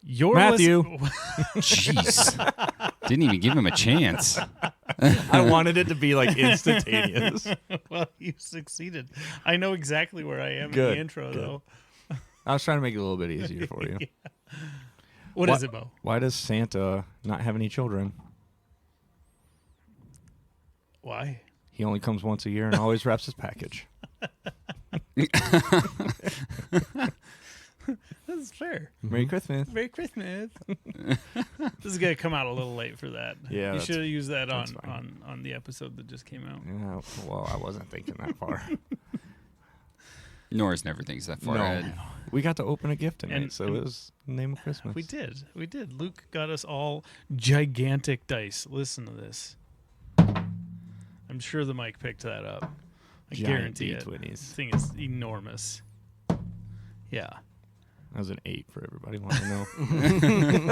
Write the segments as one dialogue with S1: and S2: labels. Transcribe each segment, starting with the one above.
S1: Matthew.
S2: Jeez. Didn't even give him a chance.
S1: I wanted it to be like instantaneous.
S3: Well, you succeeded. I know exactly where I am in
S1: Good,
S3: the intro,
S1: good.
S3: though.
S1: I was trying to make it a little bit easier for you.
S3: What is it, Bo?
S1: Why does Santa not have any children?
S3: Why?
S1: He only comes once a year and always wraps his package.
S3: That's fair.
S1: Merry Christmas.
S3: Merry Christmas. This is going to come out a little late for that.
S1: Yeah,
S3: you
S1: that's-
S3: should have used that
S1: that's fine.
S3: on the episode that just came out.
S1: Yeah, well, I wasn't thinking that far.
S2: Norris never thinks that far
S1: No.
S2: ahead.
S1: We got to open a gift tonight,
S3: And-
S1: so it was the name of Christmas.
S3: We did. We did. Luke got us all gigantic dice. Listen to this. I'm sure the mic picked that up. I
S1: Giant
S3: guarantee it.
S1: D20s.
S3: This thing is enormous. Yeah.
S1: That was an 8 for everybody. Want to know?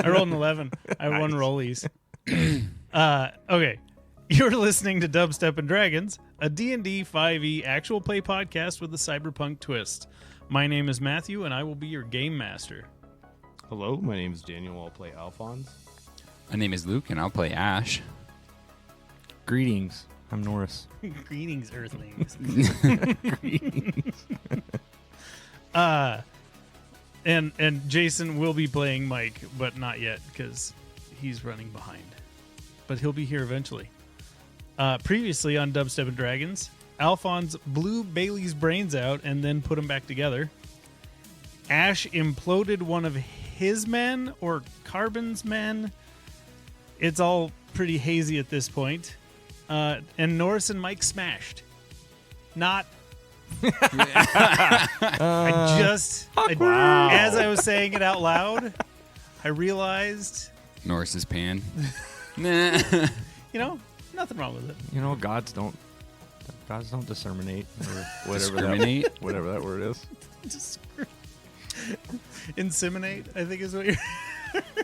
S3: I rolled an 11. I won rollies. Okay. You're listening to Dubstep and Dragons, a D&D 5e actual play podcast with a cyberpunk twist. My name is Matthew, and I will be your game master.
S4: Hello, my name is Daniel. I'll play Alphonse.
S2: My name is Luke, and I'll play Ash.
S1: Greetings. I'm Norris.
S3: Greetings, Earthlings.
S1: Greetings.
S3: And Jason will be playing Mike, but not yet because he's running behind. But he'll be here eventually. Previously on Dubstep and Dragons, Alphonse blew Bailey's brains out and then put them back together. Ash imploded one of his men or Carbon's men. It's all pretty hazy at this point. And Norris and Mike smashed. Not. As I was saying it out loud, I realized,
S2: Norris's pan. Nah.
S3: Nothing wrong with it.
S1: You know, gods don't discriminate or whatever
S2: Discriminate?
S1: whatever that word is.
S3: Inseminate, I think is what you're.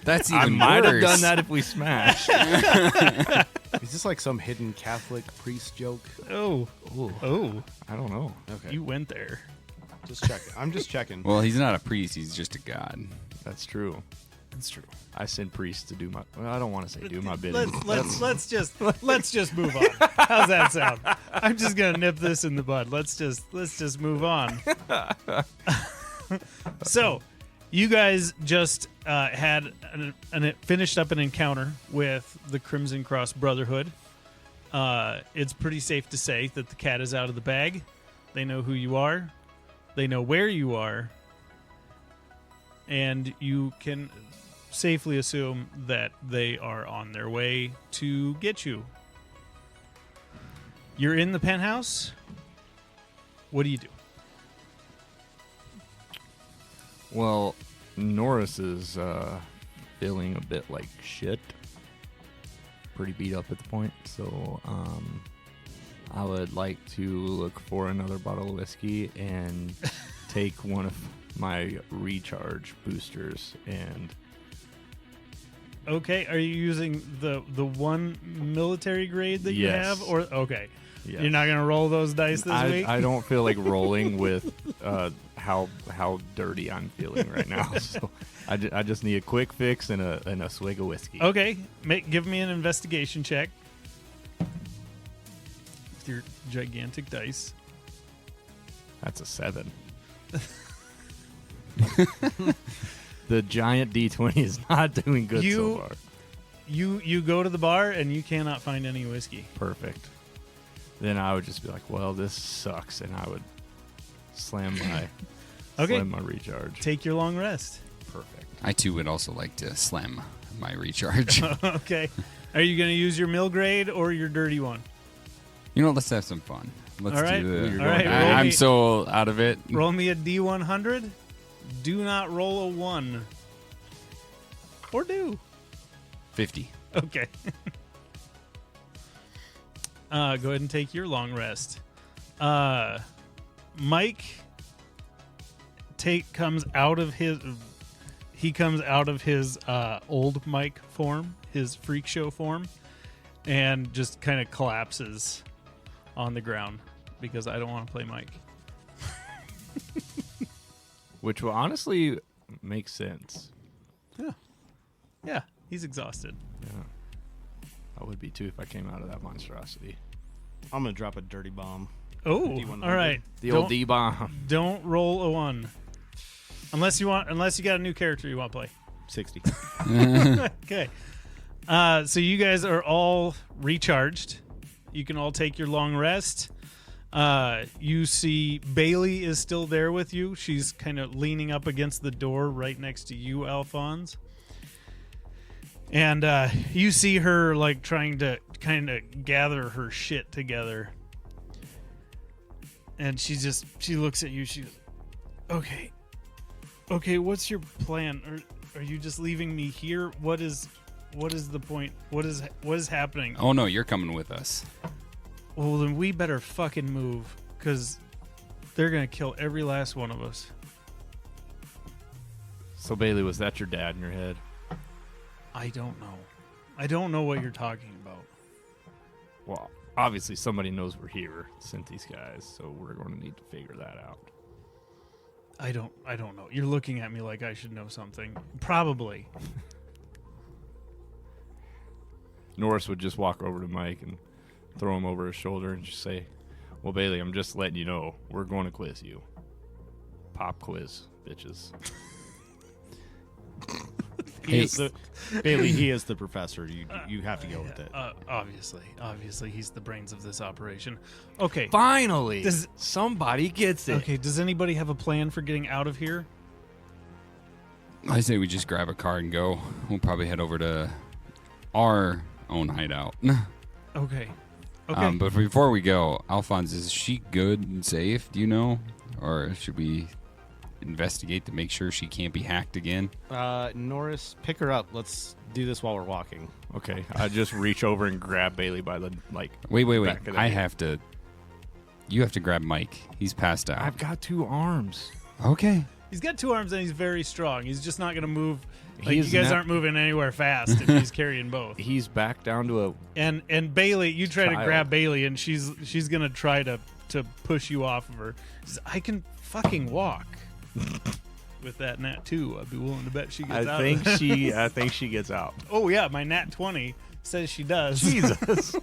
S2: That's even
S1: I might have
S2: worse.
S1: done that if we smashed.
S4: Is this like some hidden Catholic priest joke?
S3: Oh,
S1: Ooh, I don't know.
S4: Okay,
S3: you went there.
S4: just checking. I'm just checking.
S2: Well, he's not a priest. He's just a god.
S1: That's true.
S3: That's true.
S1: I send priests to do my. Well, I don't want to say do my bidding.
S3: Let's just move on. How's that sound? I'm just gonna nip this in the bud. Let's just move on. So, you guys just had finished up an encounter with the Crimson Cross Brotherhood. It's pretty safe to say that the cat is out of the bag. They know who you are. They know where you are. And you can safely assume that they are on their way to get you. You're in the penthouse. What do you do?
S1: Well, Norris is feeling a bit like shit. Pretty beat up at the point, so I would like to look for another bottle of whiskey and take one of my recharge boosters and.
S3: Okay, are you using the one military grade that you
S1: Yes.
S3: have, or okay?
S1: Yes.
S3: You're not gonna roll those dice this week.
S1: I don't feel like rolling with how dirty I'm feeling right now. So I just need a quick fix and a swig of whiskey.
S3: Okay, give me an investigation check with your gigantic dice.
S1: That's a 7. The giant D20 is not doing good so far.
S3: You go to the bar and you cannot find any whiskey.
S1: Perfect. Then I would just be like, well, this sucks, and I would slam my recharge.
S3: Take your long rest.
S1: Perfect.
S2: I, too, would also like to slam my recharge.
S3: Okay. Are you going to use your mill grade or your dirty one?
S2: You know, let's have some fun. Let's
S3: All right.
S2: do the...
S3: All right, roll
S2: I'm
S3: me-
S2: so out of it.
S3: Roll me a D100. Do not roll a 1. Or do.
S2: 50.
S3: Okay. Go ahead and take your long rest. Mike comes out of his old Mike form, his freak show form, and just kind of collapses on the ground because I don't want to play Mike.
S1: Which will honestly make sense.
S3: Yeah, he's exhausted.
S1: Yeah. I would be too if I came out of that monstrosity.
S4: I'm gonna drop a dirty bomb.
S3: Oh,
S4: D100.
S3: all right.
S1: The old D-bomb.
S3: Don't roll a 1. Unless you got a new character you want to play.
S4: 60.
S3: Okay. So you guys are all recharged. You can all take your long rest. You see Bailey is still there with you. She's kind of leaning up against the door right next to you, Alphonse. And you see her like trying to kind of gather her shit together. And she looks at you. She goes, okay, what's your plan? Are you just leaving me here? What is the point? What is happening?
S2: Oh no, you're coming with us.
S3: Well, then we better fucking move, because they're gonna kill every last one of us.
S1: So Bailey, was that your dad in your head?
S3: I don't know. I don't know what you're talking about.
S1: Well, obviously somebody knows we're here, sent these guys, so we're going to need to figure that out.
S3: I don't know. You're looking at me like I should know something. Probably.
S1: Norris would just walk over to Mike and throw him over his shoulder and just say, well, Bailey, I'm just letting you know, we're going to quiz you. Pop quiz, bitches.
S4: Bailey, he is the professor. You have to go with it.
S3: Obviously, he's the brains of this operation. Okay.
S1: Finally, somebody gets it.
S3: Okay, does anybody have a plan for getting out of here?
S2: I say we just grab a car and go. We'll probably head over to our own hideout.
S3: Okay.
S2: But before we go, Alphonse, is she good and safe? Do you know? Or should we investigate to make sure she can't be hacked again?
S4: Norris, pick her up. Let's do this while we're walking.
S1: Okay, I just reach over and grab Bailey by the,
S2: Wait.
S1: back of the
S2: I
S1: head.
S2: have to... You have to grab Mike. He's passed out.
S1: I've got 2 arms.
S2: Okay.
S3: He's got 2 arms and he's very strong. He's just not going to move. Like,
S1: He's
S3: you guys
S1: not-
S3: aren't moving anywhere fast if he's carrying both.
S1: He's back down to a...
S3: And Bailey, you try to
S1: Child.
S3: grab Bailey, and she's going to try to push you off of her. She says, I can fucking walk. With that nat 2, I'd be willing to bet she gets out.
S1: I think she gets out.
S3: Oh yeah, my nat 20 says she does.
S1: Jesus.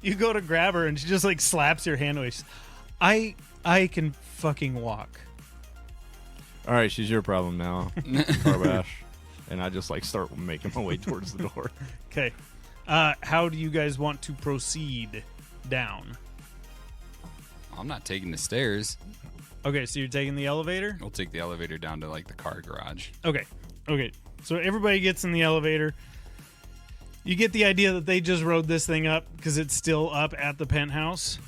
S3: You go to grab her, and she just like slaps your hand away. She says, I can fucking walk.
S1: All right, she's your problem now, Carbash. And I just start making my way towards the door.
S3: Okay. How do you guys want to proceed down?
S2: I'm not taking the stairs.
S3: Okay, so you're taking the elevator?
S2: We'll take the elevator down to the car garage.
S3: Okay. So everybody gets in the elevator. You get the idea that they just rode this thing up because it's still up at the penthouse.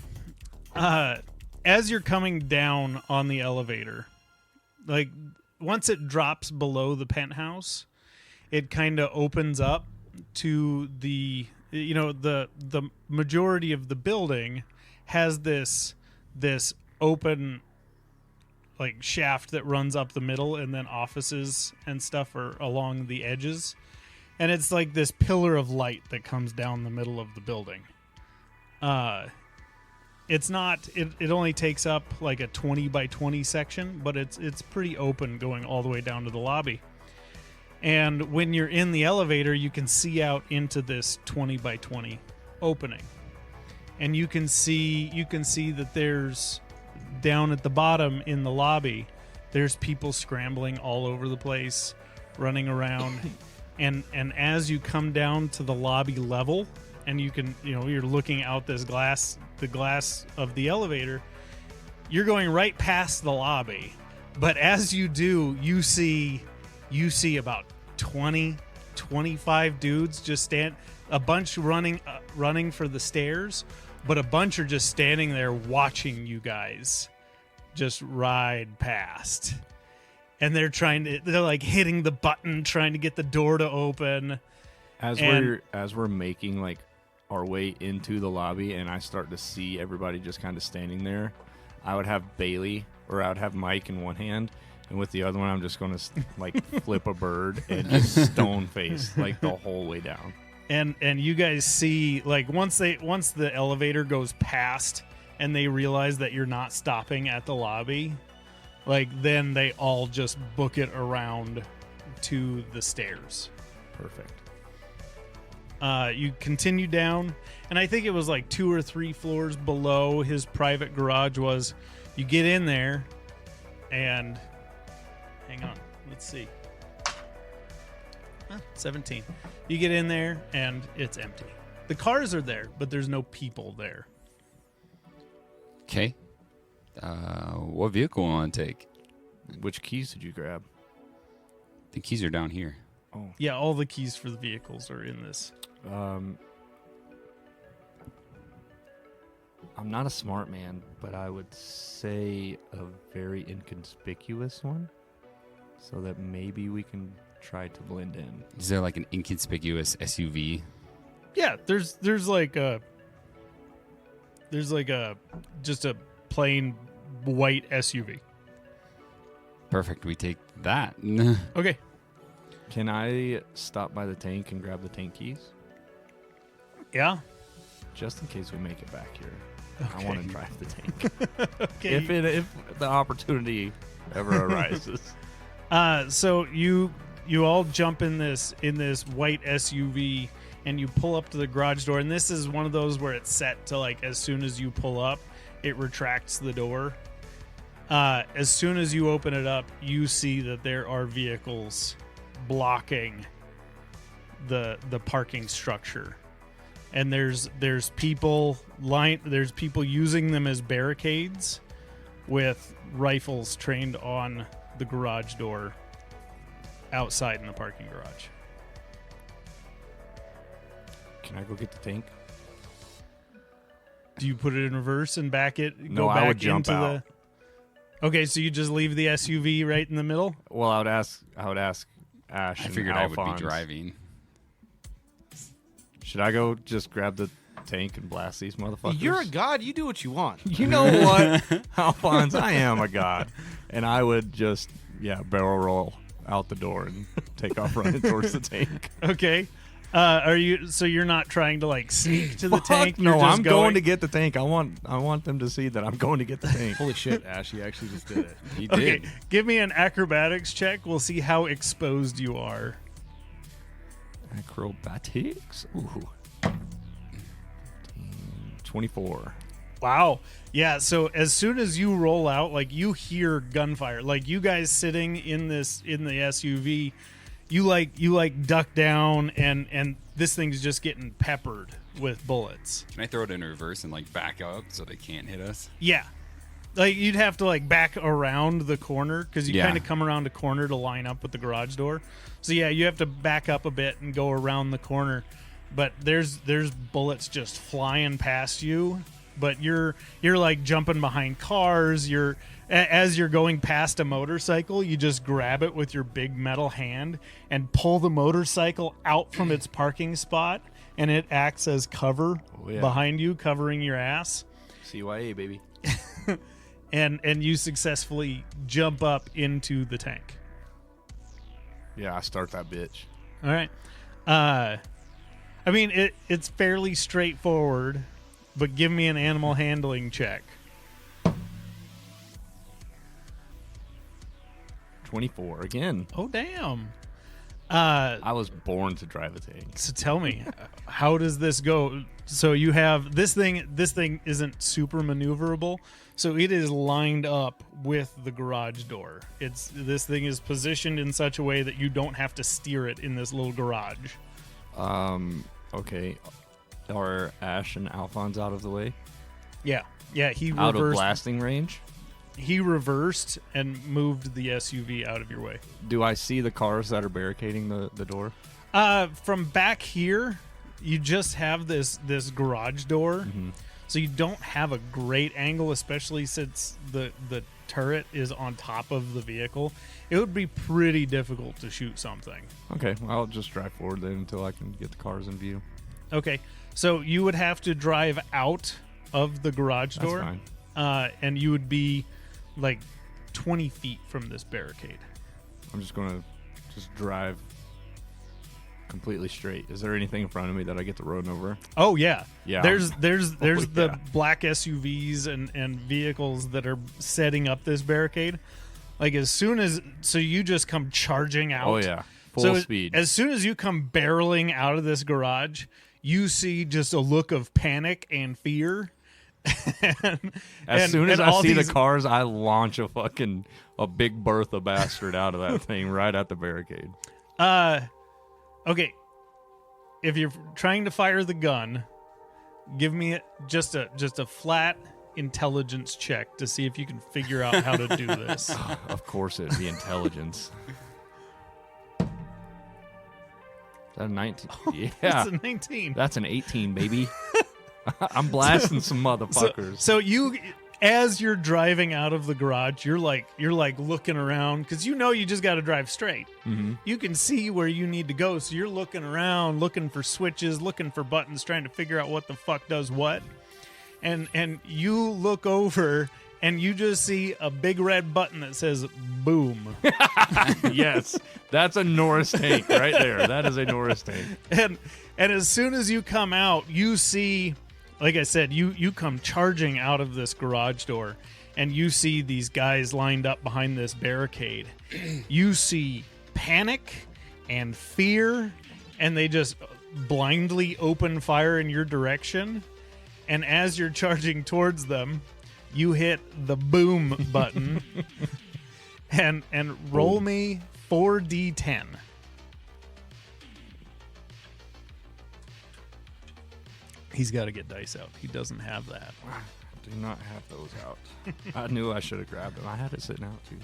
S3: As you're coming down on the elevator, once it drops below the penthouse, it kind of opens up to the majority of the building has this open shaft that runs up the middle, and then offices and stuff are along the edges, and it's like this pillar of light that comes down the middle of the building. It's not it only takes up a 20 by 20 section, but it's pretty open going all the way down to the lobby. And when you're in the elevator, you can see out into this 20 by 20 opening, and you can see that there's, down at the bottom in the lobby, there's people scrambling all over the place, running around. and as you come down to the lobby level, and you can, you're looking out the glass of the elevator, you're going right past the lobby. But as you do, you see about 25 dudes just stand, a bunch running for the stairs, but a bunch are just standing there watching you guys just ride past. And they're hitting the button, trying to get the door to open.
S1: As we're making our way into the lobby, and I start to see everybody just kind of standing there, I would have Bailey, or I would have Mike in one hand, and with the other one I'm just going to flip a bird and just stone face the whole way down.
S3: And you guys see, once the elevator goes past and they realize that you're not stopping at the lobby, then they all just book it around to the stairs.
S1: Perfect.
S3: You continue down, and I think it was like 2 or 3 floors below his private garage was. You get in there, and hang on, let's see. 17. You get in there, and it's empty. The cars are there, but there's no people there.
S2: Okay. What vehicle want to take?
S1: Which keys did you grab?
S2: The keys are down here.
S1: Oh.
S3: Yeah, all the keys for the vehicles are in this.
S1: I'm not a smart man, but I would say a very inconspicuous one, so that maybe we can try to blend in.
S2: Is there like an inconspicuous SUV?
S3: Yeah, there's just a plain white SUV.
S2: Perfect. We take that.
S3: Okay.
S1: Can I stop by the tank and grab the tank keys?
S3: Yeah.
S1: Just in case we make it back here. I
S3: Okay.
S1: want to drive the tank.
S3: Okay.
S1: If the opportunity ever arises.
S3: So you all jump in this white SUV and you pull up to the garage door, and this is one of those where it's set to like as soon as you pull up, it retracts the door. As soon as you open it up, you see that there are vehicles blocking the parking structure. And there's people using them as barricades with rifles trained on the garage door outside in the parking garage.
S1: Can I go get the tank?
S3: Do you put it in reverse and back it?
S1: No,
S3: go
S1: I
S3: back
S1: would jump
S3: into
S1: out.
S3: Okay, so you just leave the SUV right in the middle?
S1: Well, I would ask Ash.
S2: I
S1: and
S2: figured I would be
S1: Alphonse,
S2: driving.
S1: Should I go just grab the tank and blast these motherfuckers?
S4: You're a god. You do what you want.
S1: You know what, Alphonse? I am a god, and I would just barrel roll out the door and take off running towards the tank.
S3: Okay. You're not trying to like sneak to the
S1: Fuck
S3: tank?
S1: no,
S3: You're just
S1: I'm going to get the tank. I want them to see that I'm going to get the tank.
S4: Holy shit, Ash! You actually just did it.
S2: He
S3: Okay,
S2: did.
S3: give me an acrobatics check. We'll see how exposed you are.
S1: Acrobatics. Ooh. 24.
S3: Wow. Yeah, so as soon as you roll out, like you hear gunfire. Like you guys sitting in the SUV, you like duck down and this thing's just getting peppered with bullets.
S2: Can I throw it in reverse and like back up so they can't hit us?
S3: Yeah. Like you'd have to like back around the corner because you
S2: Yeah.
S3: kind of come around a corner to line up with the garage door. So yeah, you have to back up a bit and go around the corner. But there's bullets just flying past you. But you're like jumping behind cars. As you're going past a motorcycle, you just grab it with your big metal hand and pull the motorcycle out from its parking spot, and it acts as cover behind you, covering your ass.
S1: CYA, baby.
S3: And you successfully jump up into the tank.
S1: Yeah, I start that bitch.
S3: All right. I mean, it's fairly straightforward, but give me an animal handling check.
S1: 24 again.
S3: Oh, damn.
S1: I was born to drive a tank.
S3: So tell me, how does this go? So you have this thing isn't super maneuverable, so it is lined up with the garage door. This thing is positioned in such a way that you don't have to steer it in this little garage.
S1: Okay. Are Ash and Alphonse out of the way?
S3: Yeah, he
S1: Out of
S3: reversed.
S1: blasting range?
S3: He reversed and moved the SUV out of your way.
S1: Do I see the cars that are barricading the door?
S3: From back here, you just have this garage door, so you don't have a great angle, especially since the turret is on top of the vehicle. It would be pretty difficult to shoot something.
S1: Okay, well, I'll just drive forward then until I can get the cars in view.
S3: Okay, so you would have to drive out of the garage
S1: That's
S3: door,
S1: fine.
S3: and you would be like 20 feet from this barricade.
S1: I'm just going to just drive completely straight. Is there anything in front of me that I get to run over?
S3: Oh yeah,
S1: Yeah.
S3: There's the
S1: yeah.
S3: black SUVs and vehicles that are setting up this barricade. Like as soon as you just come charging out.
S1: Oh yeah, full
S3: So
S1: speed.
S3: as soon as you come barreling out of this garage, you see just a look of panic and fear.
S1: As soon as I
S3: all
S1: see
S3: these-
S1: the cars, I launch a big Bertha bastard out of that thing right at the barricade.
S3: Okay. If you're trying to fire the gun, give me just a flat intelligence check to see if you can figure out how to do this.
S1: Of course, it'd be intelligence. Is that a 19? Yeah,
S3: It's a 19.
S1: that's an 18, baby. I'm blasting some motherfuckers.
S3: So you, as you're driving out of the garage, you're like looking around because you just got to drive straight.
S1: Mm-hmm.
S3: You can see where you need to go, so you're looking around, looking for switches, looking for buttons, trying to figure out what the fuck does what. And you look over and you just see a big red button that says boom.
S1: Yes, that's a Norris tank right there. That is a Norris tank.
S3: and as soon as you come out, you see, like I said, you come charging out of this garage door and you see these guys lined up behind this barricade. You see panic and fear, and they just blindly open fire in your direction. And as you're charging towards them, you hit the boom button and roll me 4d10. He's got to get dice out. He doesn't have that.
S1: I do not have those out. I knew I should have grabbed them. I had it sitting out too.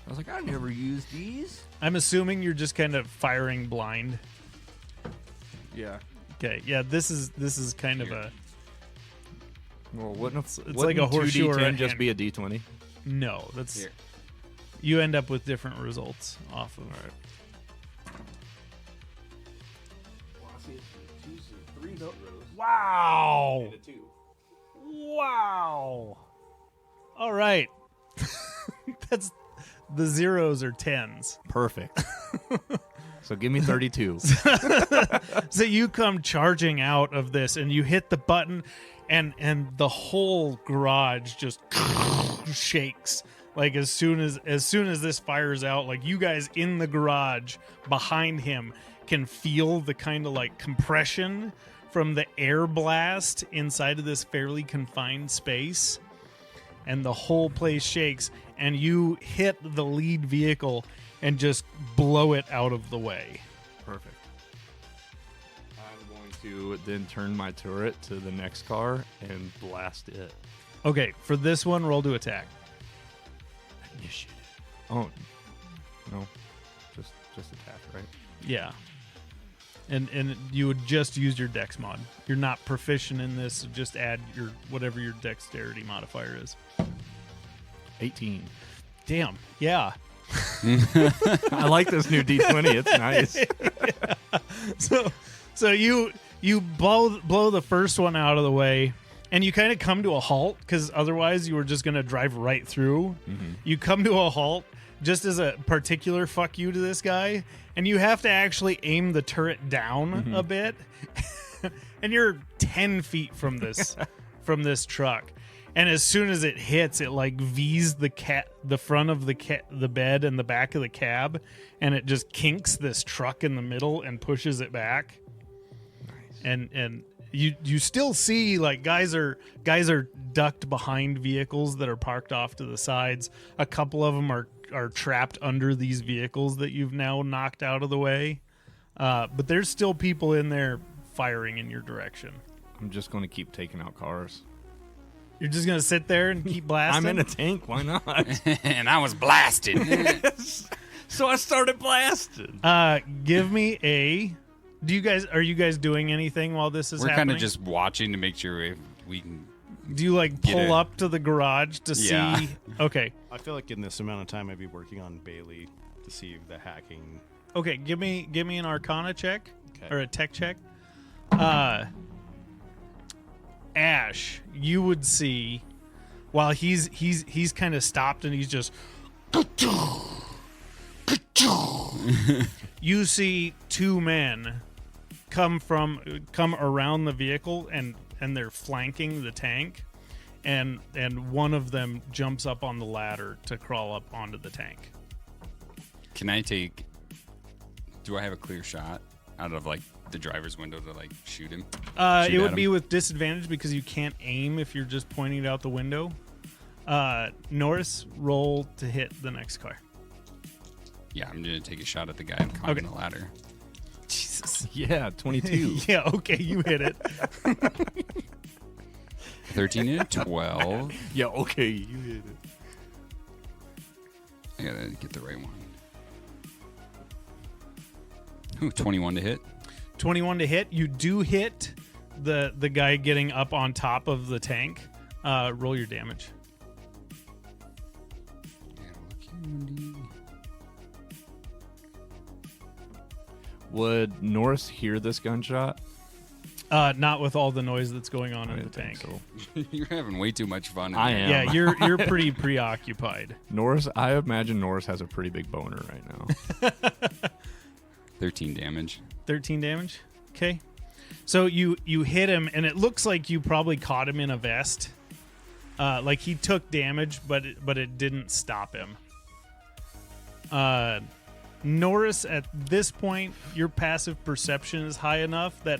S1: I was like, I never used these.
S3: I'm assuming you're just kind of firing blind.
S1: Yeah.
S3: Okay, yeah, this is kind of a
S1: Well, wouldn't
S3: it's like a horseshoe or a
S1: just
S3: hand-
S1: be a D20?
S3: no. That's
S2: Here.
S3: you end up with different results off of.
S1: All right.
S3: Wow! Wow! All right, that's the zeros or tens.
S1: Perfect. So give me 32.
S3: So you come charging out of this and you hit the button and the whole garage just shakes. Like as soon as this fires out, like you guys in the garage behind him can feel the kind of like compression from the air blast inside of this fairly confined space. And the whole place shakes and you hit the lead vehicle and just blow it out of the way.
S1: Perfect. I'm going to then turn my turret to the next car and blast it.
S3: Okay, for this one, roll to attack.
S1: Initiative. Oh, no. Just attack, right?
S3: Yeah. And you would just use your dex mod. You're not proficient in this, so just add your whatever your dexterity modifier is.
S1: 18.
S3: Damn. Yeah.
S1: I like this new D20. It's nice.
S3: So you blow the first one out of the way, and you kind of come to a halt because otherwise you were just going to drive right through.
S1: Mm-hmm.
S3: You come to a halt just as a particular fuck you to this guy, and you have to actually aim the turret down a bit, and you're 10 feet from this truck. And as soon as it hits, it like V's the front of the bed and the back of the cab, and it just kinks this truck in the middle and pushes it back. Nice. And you still see like guys are ducked behind vehicles that are parked off to the sides. A couple of them are trapped under these vehicles that you've now knocked out of the way. But there's still people in there firing in your direction.
S1: I'm just going to keep taking out cars.
S3: You're just gonna sit there and keep blasting?
S1: I'm in a tank. Why not?
S2: And I was blasted.
S1: So I started blasting.
S3: Give me a. Are you guys doing anything while this is
S2: We're
S3: happening?
S2: kind of just watching to make sure if we can.
S3: Do you like
S2: Get
S3: pull
S2: it.
S3: up to the garage to
S2: Yeah.
S3: see? Okay.
S4: I feel like in this amount of time, I'd be working on Bailey to see the hacking.
S3: Okay. Give me an Arcana check
S4: Okay.
S3: or a tech check. Ash, you would see while he's kind of stopped and he's just. You see two men come around the vehicle and they're flanking the tank, and one of them jumps up on the ladder to crawl up onto the tank.
S2: Can I take? Do I have a clear shot out of like the driver's window to like shoot him?
S3: It would
S2: at
S3: be
S2: him?
S3: with disadvantage because you can't aim if you're just pointing it out the window. Norris, roll to hit the next car.
S2: Yeah, I'm gonna take a shot at the guy climbing
S3: Okay.
S2: the ladder.
S3: Jesus.
S1: Yeah, 22.
S3: Yeah, okay, you hit it.
S2: 13 and a 12.
S1: Yeah, okay, you hit it.
S2: I gotta get the right one. Ooh, 21 to hit.
S3: 21 to hit. You do hit the guy getting up on top of the tank. Roll your damage.
S1: Would Norris hear this gunshot?
S3: Not with all the noise that's going on
S1: I
S3: in the
S1: didn't think
S3: tank.
S1: so.
S2: You're having way too much fun. in
S1: I
S2: there.
S1: am.
S3: Yeah, you're pretty preoccupied.
S1: Norris, I imagine Norris has a pretty big boner right now.
S2: 13 damage.
S3: 13 damage. Okay. So you hit him, and it looks like you probably caught him in a vest. Like he took damage, but it didn't stop him. Norris, at this point, your passive perception is high enough that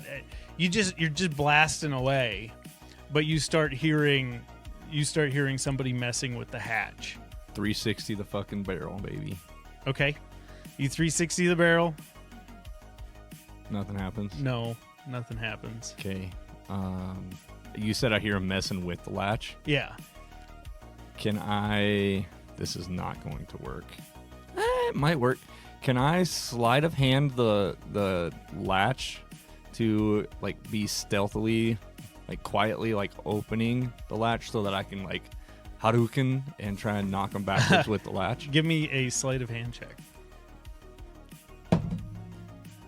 S3: you're just blasting away, but you start hearing somebody messing with the hatch.
S1: 360 the fucking barrel, baby.
S3: Okay, you 360 the barrel.
S1: Nothing happens.
S3: No, nothing happens.
S1: Okay. You said I hear him messing with the latch.
S3: Yeah.
S1: Can I... This is not going to work. It might work. Can I sleight of hand the latch to like be stealthily, like quietly, like opening the latch so that I can like Hadouken and try and knock him backwards with the latch?
S3: Give me a sleight of hand check.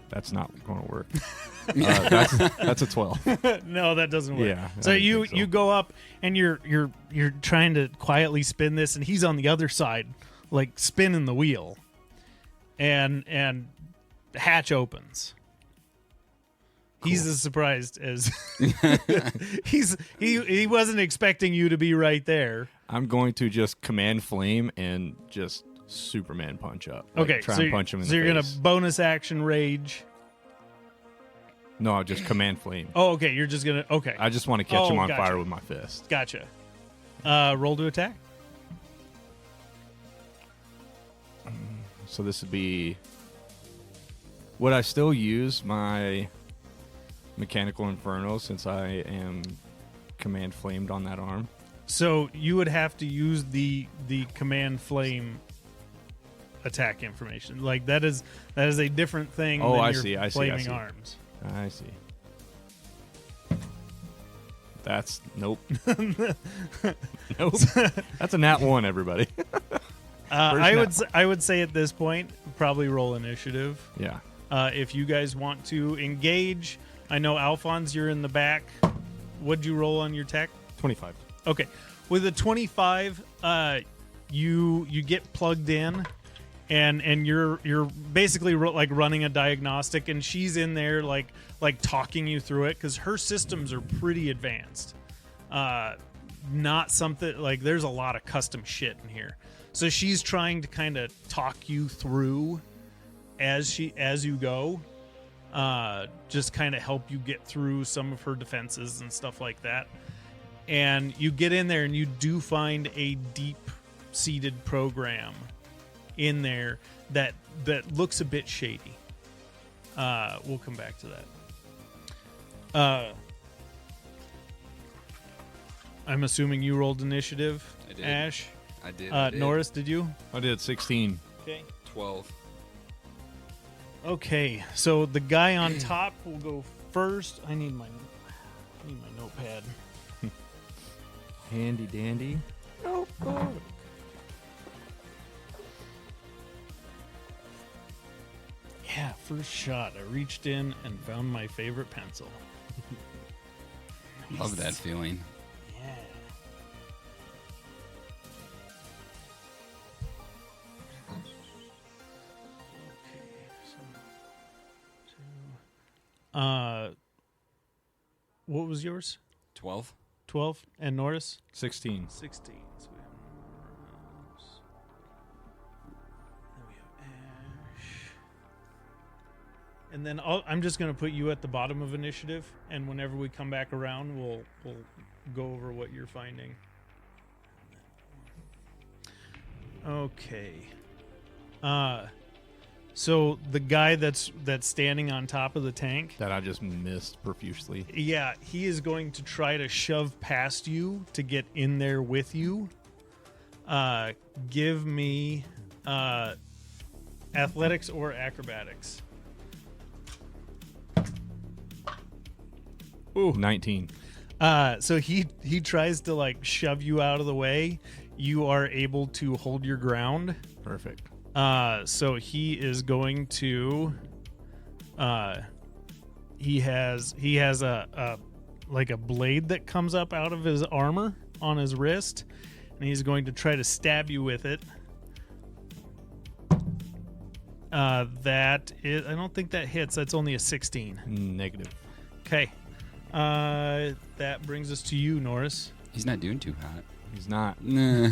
S1: That's not going to work. That's a 12.
S3: No, that doesn't work.
S1: Yeah, I
S3: So
S1: didn't
S3: you
S1: think so.
S3: you go up and you're trying to quietly spin this, and he's on the other side, like spinning the wheel, and the hatch opens. He's as surprised as he wasn't expecting you to be right there.
S1: I'm going to just command flame and just Superman punch up. Like,
S3: Okay,
S1: try
S3: so
S1: and punch him in
S3: so
S1: the
S3: you're
S1: face.
S3: gonna bonus action rage.
S1: No, just command flame.
S3: Oh, okay. You're just gonna okay.
S1: I just want to catch him on
S3: gotcha.
S1: fire with my fist.
S3: Gotcha. Roll to attack.
S1: So this would be... Would I still use my Mechanical Inferno since I am command flamed on that arm?
S3: So you would have to use the command flame attack information. Like that is a different thing
S1: Oh,
S3: than
S1: I
S3: your
S1: see, I see,
S3: flaming
S1: I see.
S3: arms.
S1: I see. That's... Nope. Nope. That's a nat 1, everybody.
S3: I would say at this point probably roll initiative.
S1: Yeah.
S3: If you guys want to engage, I know Alphonse, you're in the back. What'd you roll on your tech?
S4: 25.
S3: Okay, with a 25, you get plugged in, and you're basically like running a diagnostic, and she's in there like talking you through it because her systems are pretty advanced. Not something like there's a lot of custom shit in here, so she's trying to kind of talk you through as you go. Just kind of help you get through some of her defenses and stuff like that. And you get in there and you do find a deep-seated program in there that looks a bit shady. We'll come back to that. I'm assuming you rolled initiative,
S2: I did.
S3: Ash.
S2: I did.
S3: Norris, did you?
S1: I did 16.
S3: Okay.
S2: 12.
S3: Okay, so the guy on top will go first. I need my notepad.
S1: Handy dandy.
S3: Yeah, first shot. I reached in and found my favorite pencil.
S2: Love that feeling.
S3: Yeah. What was yours?
S2: 12.
S3: 12. And Norris?
S4: 16.
S3: 16. So we have Norris. Then we have Ash. And then I'm just going to put you at the bottom of initiative. And whenever we come back around, we'll go over what you're finding. Okay. So the guy that's standing on top of the tank,
S1: That I just missed profusely.
S3: yeah, he is going to try to shove past you to get in there with you. Give me athletics or acrobatics.
S1: Ooh. 19.
S3: So he tries to like shove you out of the way. You are able to hold your ground.
S1: Perfect.
S3: So he is going to he has a like a blade that comes up out of his armor on his wrist, and he's going to try to stab you with it. That is, I don't think that hits. That's only a 16.
S1: Negative.
S3: Okay. That brings us to you, Norris.
S2: He's not doing too hot.
S1: He's not.
S2: Nah.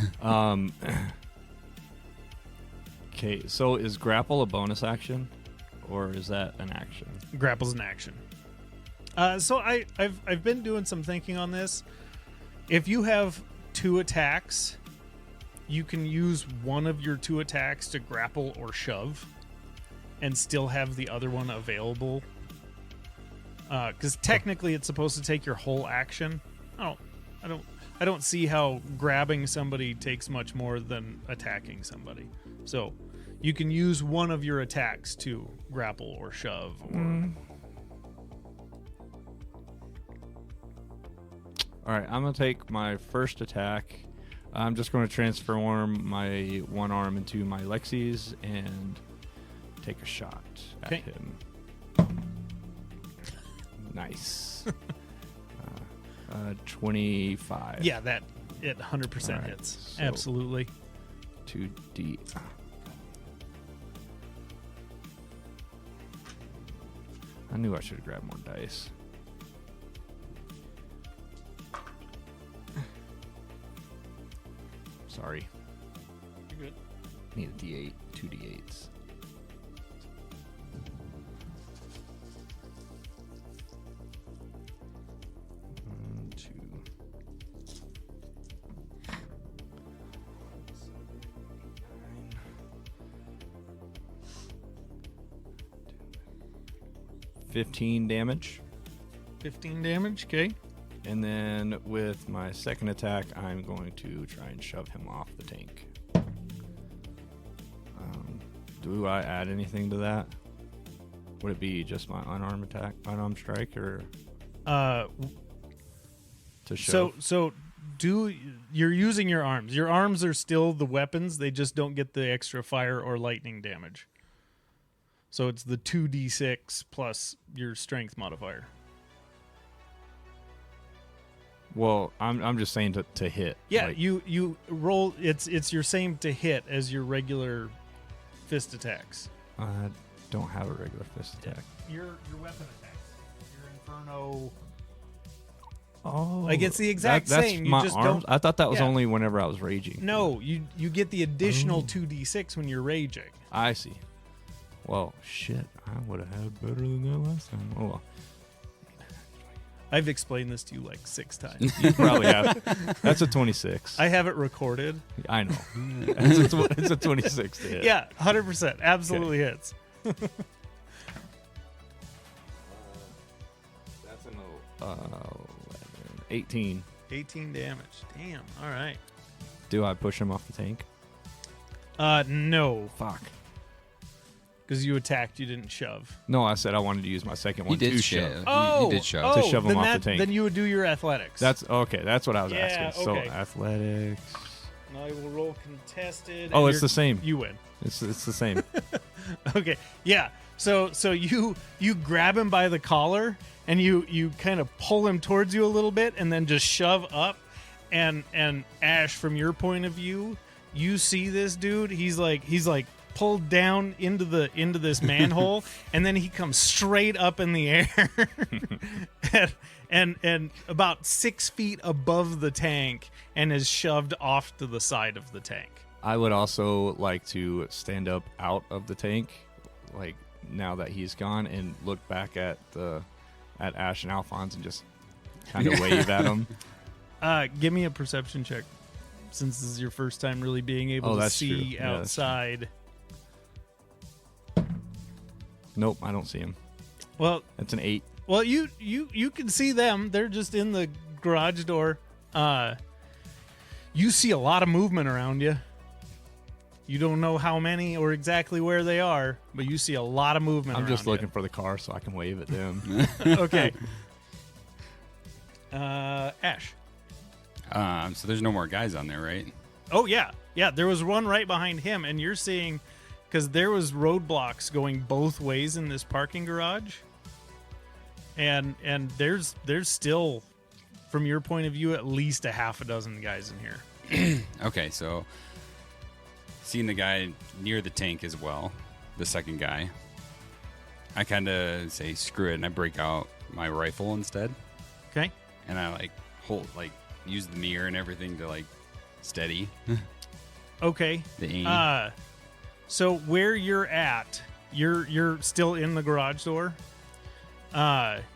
S1: Okay, so is grapple a bonus action, or is that an action?
S3: Grapple's an action. So I've been doing some thinking on this. If you have 2 attacks, you can use one of your 2 attacks to grapple or shove, and still have the other one available. Because technically, it's supposed to take your whole action. I don't see how grabbing somebody takes much more than attacking somebody. So you can use one of your attacks to grapple or shove. Or
S1: All right, I'm going to take my first attack. I'm just going to transform my one arm into my Lexi's and take a shot at
S3: Okay.
S1: him. Nice. 25.
S3: yeah, that it 100%
S1: All right,
S3: hits.
S1: so-
S3: Absolutely.
S1: 2D. I knew I should have grabbed more dice. Sorry.
S3: You're good.
S1: Need a D8. 2 D8s. One, two. 15 damage.
S3: 15 damage. Okay.
S1: And then with my second attack, I'm going to try and shove him off the tank. Do I add anything to that? Would it be just my unarmed attack, unarmed strike, or to shove?
S3: So you're using your arms. Your arms are still the weapons. They just don't get the extra fire or lightning damage. So it's the 2d6 plus your strength modifier.
S1: Well, I'm just saying to hit.
S3: Yeah,
S1: like-
S3: you roll. It's your same to hit as your regular fist attacks.
S1: I don't have a regular fist attack.
S3: Your weapon attacks. Your Inferno.
S1: Oh,
S3: Like, it's the exact
S1: that's
S3: same, you
S1: my
S3: just
S1: arms.
S3: don't-
S1: I thought that was
S3: Yeah.
S1: only whenever I was raging.
S3: No, you get the additional 2d6 when you're raging.
S1: I see. Well, shit, I would have had better than that last time. Oh, well.
S3: I've explained this to you like 6 times.
S1: You probably have. That's a 26.
S3: I have it recorded.
S1: I know. It's a 26 to hit.
S3: Yeah, 100%. Absolutely hits.
S1: That's an 18.
S3: 18 damage. Damn. All right.
S1: Do I push him off the tank?
S3: No,
S1: Fuck.
S3: because you attacked. You didn't shove.
S1: No, I said I wanted to use my second
S2: He
S1: one
S2: did
S1: to
S2: shove.
S1: shove.
S2: Oh, he did shove.
S1: To shove him
S3: then
S1: off the
S3: that-
S1: tank.
S3: Then you would do your athletics.
S1: That's okay. That's what I was
S3: Yeah,
S1: asking.
S3: okay.
S1: So athletics.
S3: Now I will roll contested.
S1: Oh,
S3: and
S1: it's the same.
S3: You win.
S1: It's the same.
S3: Okay. Yeah. So you grab him by the collar and you kind of pull him towards you a little bit and then just shove up, and Ash, from your point of view, you see this dude. He's like pulled down into this manhole, and then he comes straight up in the air, and about 6 feet above the tank, and is shoved off to the side of the tank.
S1: I would also like to stand up out of the tank, like now that he's gone, and look back at Ash and Alphonse and just kind of wave at him.
S3: Give me a perception check, since this is your first time really being able to
S1: that's
S3: see
S1: true. Yeah, that's true.
S3: outside.
S1: Nope, I don't see him.
S3: Well,
S1: That's an 8.
S3: Well, you can see them. They're just in the garage door. You see a lot of movement around you. You don't know how many or exactly where they are, but you see a lot of movement.
S1: I'm just
S3: around
S1: looking for the car so I can wave at them.
S3: you. Okay. Ash.
S2: So there's no more guys on there, right?
S3: Oh yeah, there was one right behind him, and you're seeing, because there was roadblocks going both ways in this parking garage, and there's still, from your point of view, at least a half a dozen guys in here.
S2: Okay, so seeing the guy near the tank as well, the second guy, I kind of say screw it, and I break out my rifle instead,
S3: Okay.
S2: and I use the mirror and everything to steady
S3: Okay.
S2: the aim.
S3: So where you're at, you're still in the garage door.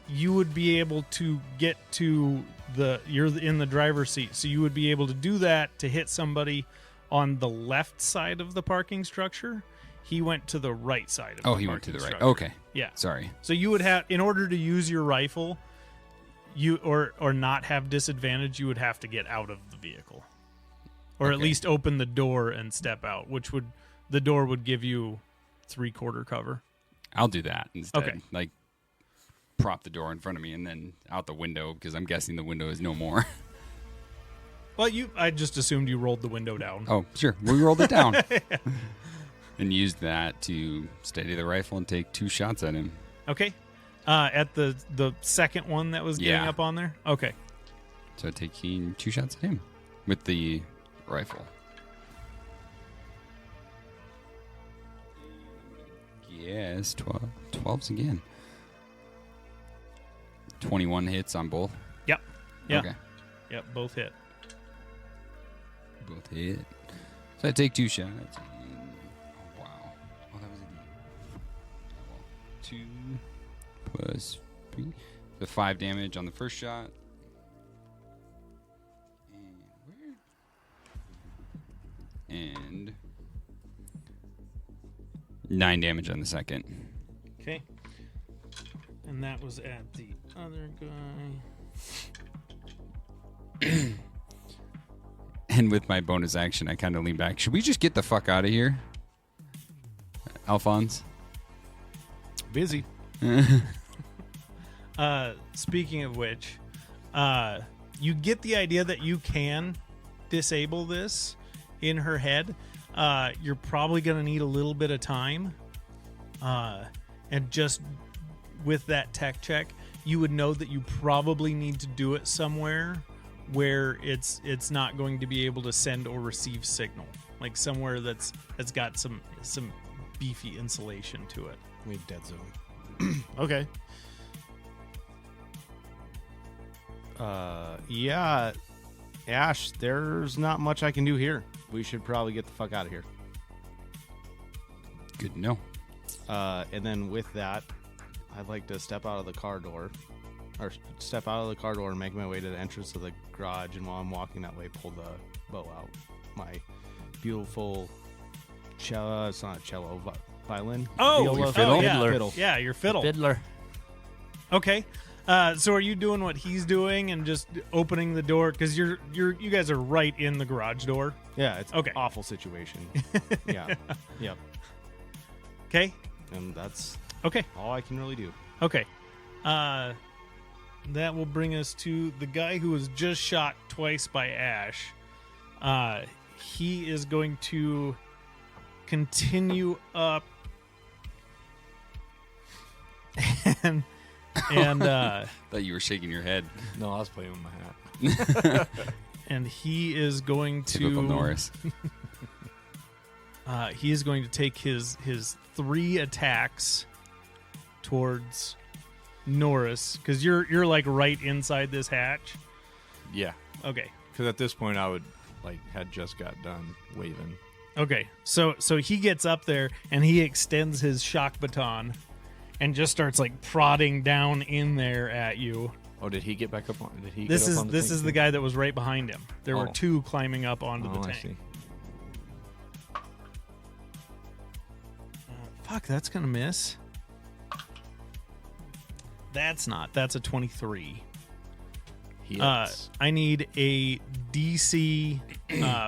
S3: You would be able to get to you're in the driver's seat, so you would be able to do that to hit somebody on the left side of the parking structure. He went to the right side of the
S2: He went to the right.
S3: structure.
S2: Okay.
S3: Yeah.
S2: Sorry.
S3: So you would have, in order to use your rifle, or not have disadvantage, you would have to get out of the vehicle, or at
S2: Okay.
S3: least open the door and step out, the door would give you 3/4 cover.
S2: I'll do that instead.
S3: Okay.
S2: Prop the door in front of me and then out the window, because I'm guessing the window is no more.
S3: Well, I just assumed you rolled the window down.
S2: Oh, sure. We rolled it down. And used that to steady the rifle and take 2 shots at him.
S3: Okay. At the second one that was getting
S2: Yeah.
S3: up on there? Okay.
S2: So taking 2 shots at him with the rifle. Yes, 12s again. 21 hits on both.
S3: Yep. Yeah.
S2: Okay.
S3: Yep, both hit.
S2: Both hit. So I take 2 shots. Oh, wow. Oh, that was a 2 plus 3. So 5 damage on the first shot. And 9 damage on the second.
S3: Okay. And that was at the other guy.
S2: And with my bonus action, I kind of lean back. Should we just get the fuck out of here? Alphonse?
S4: Busy.
S3: Speaking of which, you get the idea that you can disable this in her head. You're probably going to need a little bit of time. And just with that tech check, you would know that you probably need to do it somewhere where it's not going to be able to send or receive signal, like somewhere that's got some beefy insulation to it.
S4: We dead zone. Okay. Yeah, Ash, there's not much I can do here. We should probably get the fuck out of here.
S2: Good to know.
S4: And then with that, I'd like to step out of the car door, or step out of the car door and make my way to the entrance of the garage. And while I'm walking that way, pull the bow out. My beautiful cello, it's not a cello, violin.
S3: Oh,
S4: Viola,
S3: your
S4: fiddle.
S3: yeah.
S4: Fiddle.
S3: Yeah, your fiddle.
S1: Fiddler.
S3: Okay. So are you doing what he's doing and just opening the door? Because you guys are right in the garage door.
S4: Yeah, it's
S3: Okay.
S4: an awful situation. Yeah. Yep.
S3: Okay.
S4: And that's
S3: Okay.
S4: all I can really do.
S3: Okay. That will bring us to the guy who was just shot twice by Ash. He is going to continue up and
S2: Thought you were shaking your head.
S1: No, I was playing with my hat.
S3: and he is going
S2: Typical
S3: to
S2: Norris.
S3: He is going to take his 3 attacks towards Norris, because you're like right inside this hatch.
S1: Yeah,
S3: Okay.
S1: because at this point I would had just got done waving.
S3: Okay. So he gets up there and he extends his shock baton and just starts like prodding down in there at you.
S1: Oh, did he get back up on? Did he?
S3: This
S1: get up
S3: is
S1: on the
S3: this
S1: tank
S3: is the
S1: too?
S3: guy that was right behind him. There were
S1: Oh.
S3: 2 climbing up onto the
S1: I
S3: tank.
S1: see.
S3: Fuck, that's gonna miss. That's a 23.
S1: He hits.
S3: I need a DC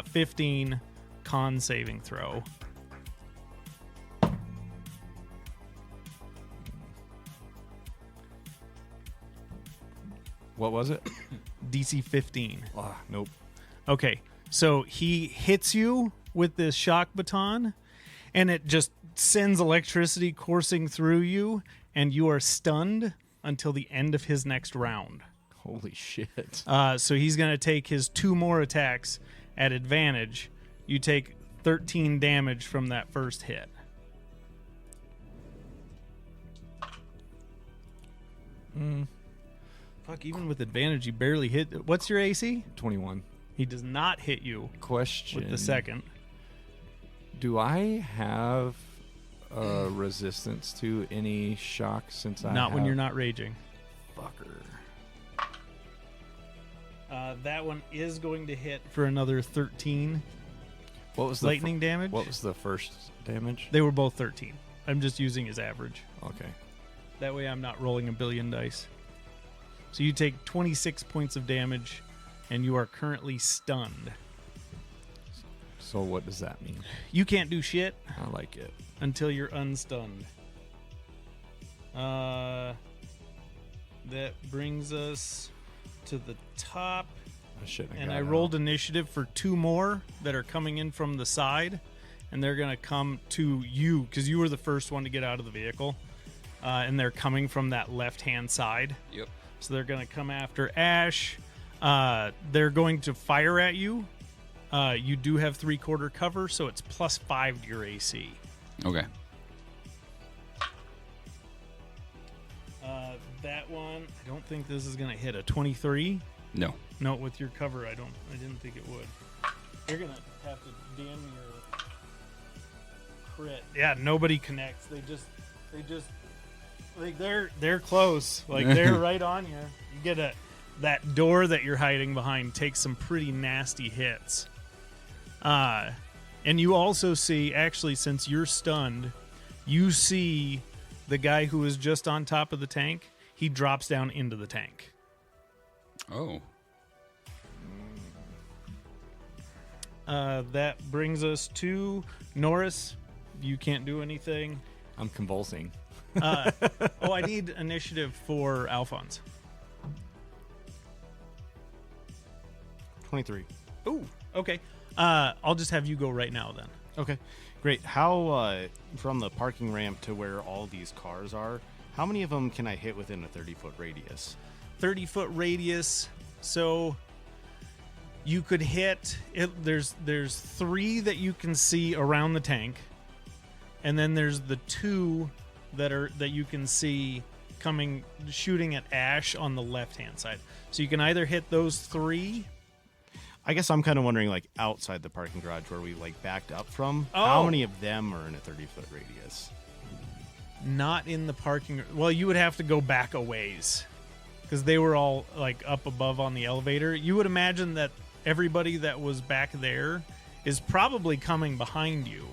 S3: 15 con saving throw.
S1: What was it?
S3: DC 15.
S1: Nope.
S3: Okay, so he hits you with this shock baton, and it just sends electricity coursing through you, and you are stunned until the end of his next round.
S1: Holy shit.
S3: So he's going to take his 2 more attacks at advantage. You take 13 damage from that first hit. Fuck, even with advantage, he barely hit. What's your AC?
S1: 21.
S3: He does not hit you
S1: Question.
S3: with the second.
S1: Do I have resistance to any shock since I
S3: Not when
S1: have-
S3: you're not raging.
S1: Fucker.
S3: That one is going to hit for another 13
S1: What was the
S3: lightning damage.
S1: What was the first damage?
S3: They were both 13. I'm just using his average.
S1: Okay.
S3: That way I'm not rolling a billion dice. So you take 26 points of damage, and you are currently stunned.
S1: So what does that mean?
S3: You can't do shit
S1: I like it.
S3: until you're unstunned. That brings us to the top. And I rolled initiative for 2 more that are coming in from the side, and they're going to come to you because you were the first one to get out of the vehicle, and they're coming from that left-hand side.
S2: Yep.
S3: So they're going to come after Ash. They're going to fire at you. You do have 3/4 cover, so it's +5 to your AC.
S2: Okay.
S3: That one, I don't think this is going to hit a 23.
S2: No.
S3: No, with your cover, I didn't think it would. You're gonna have to damn your crit. Yeah, nobody connects. They're close. Like they're right on you. You get that door that you're hiding behind takes some pretty nasty hits. And you also see, actually, since you're stunned, you see the guy who was just on top of the tank. He drops down into the tank.
S2: Oh.
S3: That brings us to Norris. You can't do anything.
S1: I'm convulsing.
S3: I need initiative for Alphonse.
S4: 23.
S3: Ooh, okay. I'll just have you go right now then.
S4: Okay, great. How, from the parking ramp to where all these cars are, how many of them can I hit within a 30-foot radius?
S3: 30-foot radius. So you could hit it. There's 3 that you can see around the tank, and then there's the 2 that you can see shooting at Ash on the left-hand side. So you can either hit those 3.
S4: I guess I'm kind of wondering, like, outside the parking garage where we, like, backed up from,
S3: Oh.
S4: how many of them are in a 30-foot radius?
S3: Not in the parking. Well, you would have to go back a ways because they were all like up above on the elevator. You would imagine that everybody that was back there is probably coming behind you,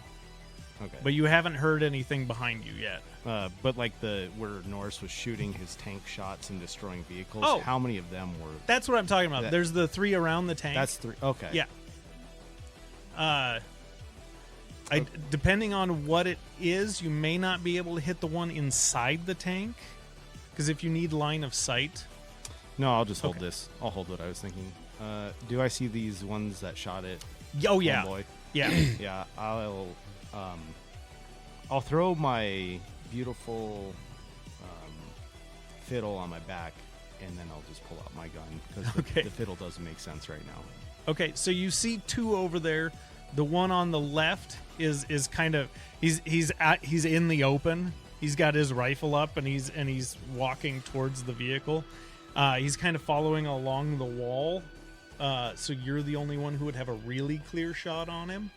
S4: Okay.
S3: but you haven't heard anything behind you yet.
S4: But like where Norris was shooting his tank shots and destroying vehicles,
S3: Oh.
S4: how many of them were?
S3: That's what I'm talking about.
S4: That-
S3: There's the 3 around the tank.
S4: That's 3. Okay.
S3: Yeah. Depending on what it is, you may not be able to hit the one inside the tank, because if you need line of sight.
S4: No, I'll just hold
S3: Okay.
S4: this. I'll hold what I was thinking. Do I see these ones that shot it?
S3: Oh yeah,
S4: Homeboy?
S3: yeah.
S4: Yeah, I'll throw my beautiful fiddle on my back, and then I'll just pull out my gun because
S3: Okay.
S4: the fiddle doesn't make sense right now.
S3: Okay, so you see 2 over there. The one on the left is kind of he's in the open. He's got his rifle up and he's walking towards the vehicle. He's kind of following along the wall. So you're the only one who would have a really clear shot on him.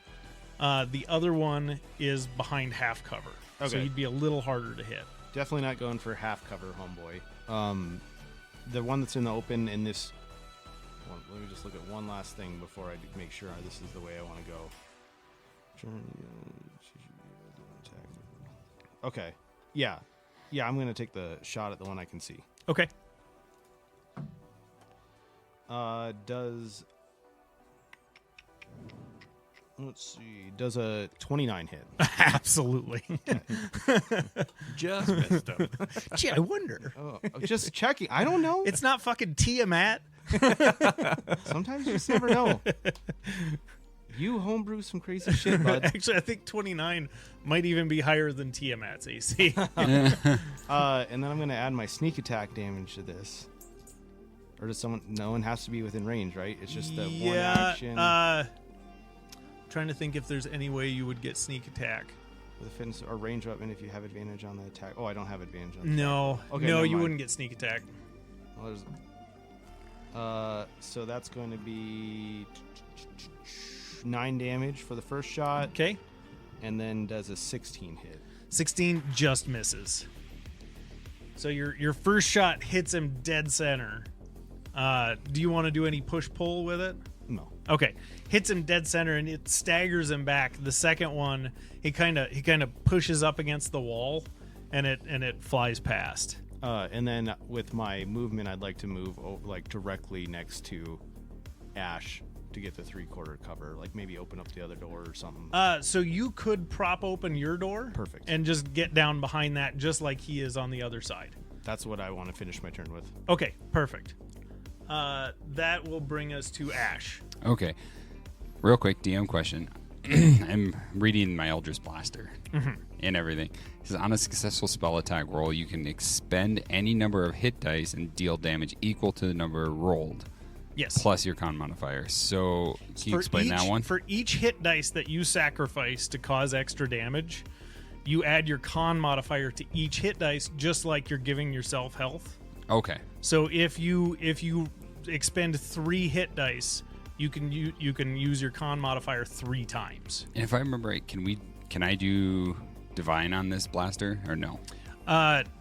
S3: The other one is behind half cover. So
S4: Okay.
S3: he'd be a little harder to hit.
S4: Definitely not going for half cover, homeboy. The one that's in the open in this. Well, let me just look at one last thing before I make sure this is the way I want to go. Okay. Yeah. I'm going to take the shot at the one I can see.
S3: Okay.
S4: Let's see. Does a 29 hit?
S3: Absolutely.
S1: Just missed him.
S3: Gee, I wonder.
S4: Oh, just checking. I don't know.
S3: It's not fucking Tiamat.
S4: Sometimes you just never know. You homebrew some crazy shit, bud.
S3: Actually, I think 29 might even be higher than Tiamat's AC.
S4: And then I'm going to add my sneak attack damage to this. Or does someone? No one has to be within range, right? It's just the one action
S3: Trying to think if there's any way you would get sneak attack.
S4: with a fitness or range weapon if you have advantage on the attack. Oh, I don't have advantage on the
S3: No,
S4: attack. Okay,
S3: no,
S4: never
S3: you
S4: mind.
S3: wouldn't get sneak attack.
S4: Well, so that's going to be 9 damage for the first shot,
S3: Okay,
S4: and then does a 16 hit.
S3: 16 just misses. So your first shot hits him dead center. Do you want to do any push pull with it?
S4: No.
S3: Okay, hits him dead center and it staggers him back. The second one, he kind of pushes up against the wall, and it flies past.
S4: And then with my movement, I'd like to move directly next to Ash to get the 3/4 cover. Like maybe open up the other door or something.
S3: So you could prop open your door,
S4: Perfect.
S3: and just get down behind that, just like he is on the other side.
S4: That's what I want to finish my turn with.
S3: Okay, perfect. That will bring us to Ash.
S2: Okay. Real quick, DM question. I'm reading my Eldritch Blaster and everything. It says, on a successful spell attack roll, you can expend any number of hit dice and deal damage equal to the number rolled,
S3: Yes.
S2: plus your con modifier. So, can you explain that one?
S3: For each hit dice that you sacrifice to cause extra damage, you add your con modifier to each hit dice, just like you're giving yourself health.
S2: Okay.
S3: So if you expend 3 hit dice, you can use your con modifier 3 times.
S2: And if I remember right, can I do divine on this blaster or no?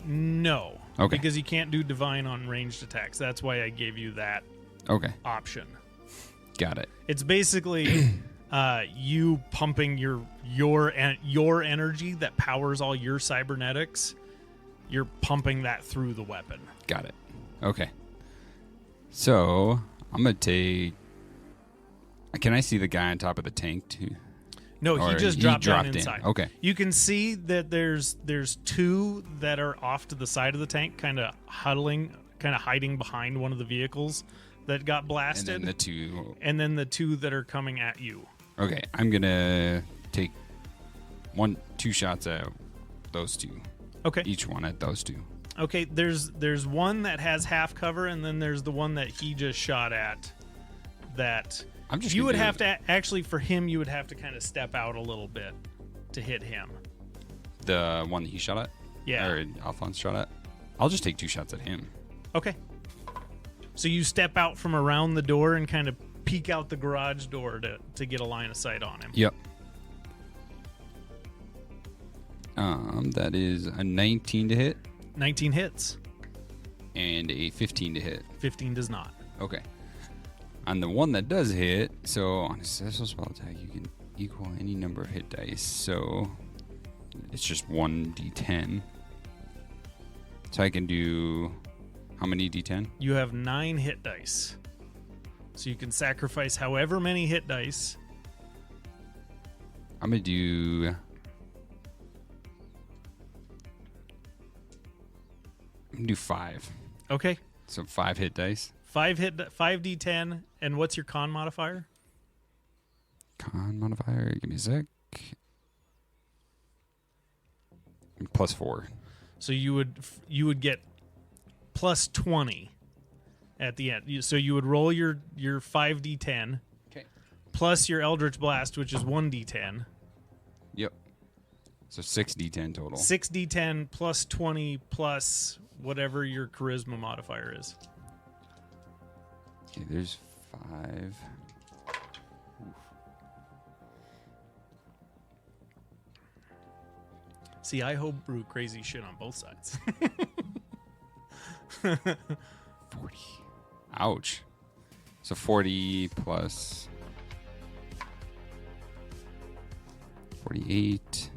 S3: No.
S2: Okay.
S3: Because you can't do divine on ranged attacks. That's why I gave you that
S2: Okay.
S3: option.
S2: Got it.
S3: It's basically you pumping your energy that powers all your cybernetics. You're pumping that through the weapon.
S2: Got it. Okay. So, I'm going to take... Can I see the guy on top of the tank too?
S3: No,
S2: Or
S3: he just
S2: he
S3: dropped down
S2: dropped in.
S3: inside.
S2: Okay.
S3: You can see that there's 2 that are off to the side of the tank, kind of hiding behind one of the vehicles that got
S2: And
S3: blasted.
S2: then the two...
S3: And then the 2 that are coming at you.
S2: Okay, I'm going to take 2 shots at those 2.
S3: Okay.
S2: Each one at those 2.
S3: Okay, there's one that has half cover, and then there's the one that he just shot at. That
S2: I'm just
S3: you
S2: gonna
S3: would
S2: do
S3: have to actually, for him, you would have to kind of step out a little bit to hit him.
S2: The one that he shot at?
S3: Yeah.
S2: Or Alphonse shot at? I'll just take 2 shots at him.
S3: Okay. So you step out from around the door and kind of peek out the garage door to get a line of sight on him.
S2: Yep. That is a 19 to hit
S3: 19 hits.
S2: and a 15 to hit.
S3: 15 does not.
S2: Okay. On the one that does hit, so on a successful spell attack, you can equal any number of hit dice. So it's just 1d10. So I can do how many d10?
S3: You have 9 hit dice. So you can sacrifice however many hit dice.
S2: I'm gonna do. I'm gonna do 5.
S3: Okay.
S2: So 5 hit dice.
S3: 5 d10, and what's your con modifier?
S2: Con modifier. Give me a sec. Plus 4.
S3: So you would get plus 20 at the end. So you would roll your 5d10.
S2: Okay.
S3: plus your Eldritch Blast, which is 1d10.
S2: Yep. So 6d10 total.
S3: 6d10 plus 20 plus whatever your charisma modifier is.
S2: Okay, there's 5.
S3: See, I homebrew crazy shit on both sides.
S2: 40. Ouch. So 40 plus 48.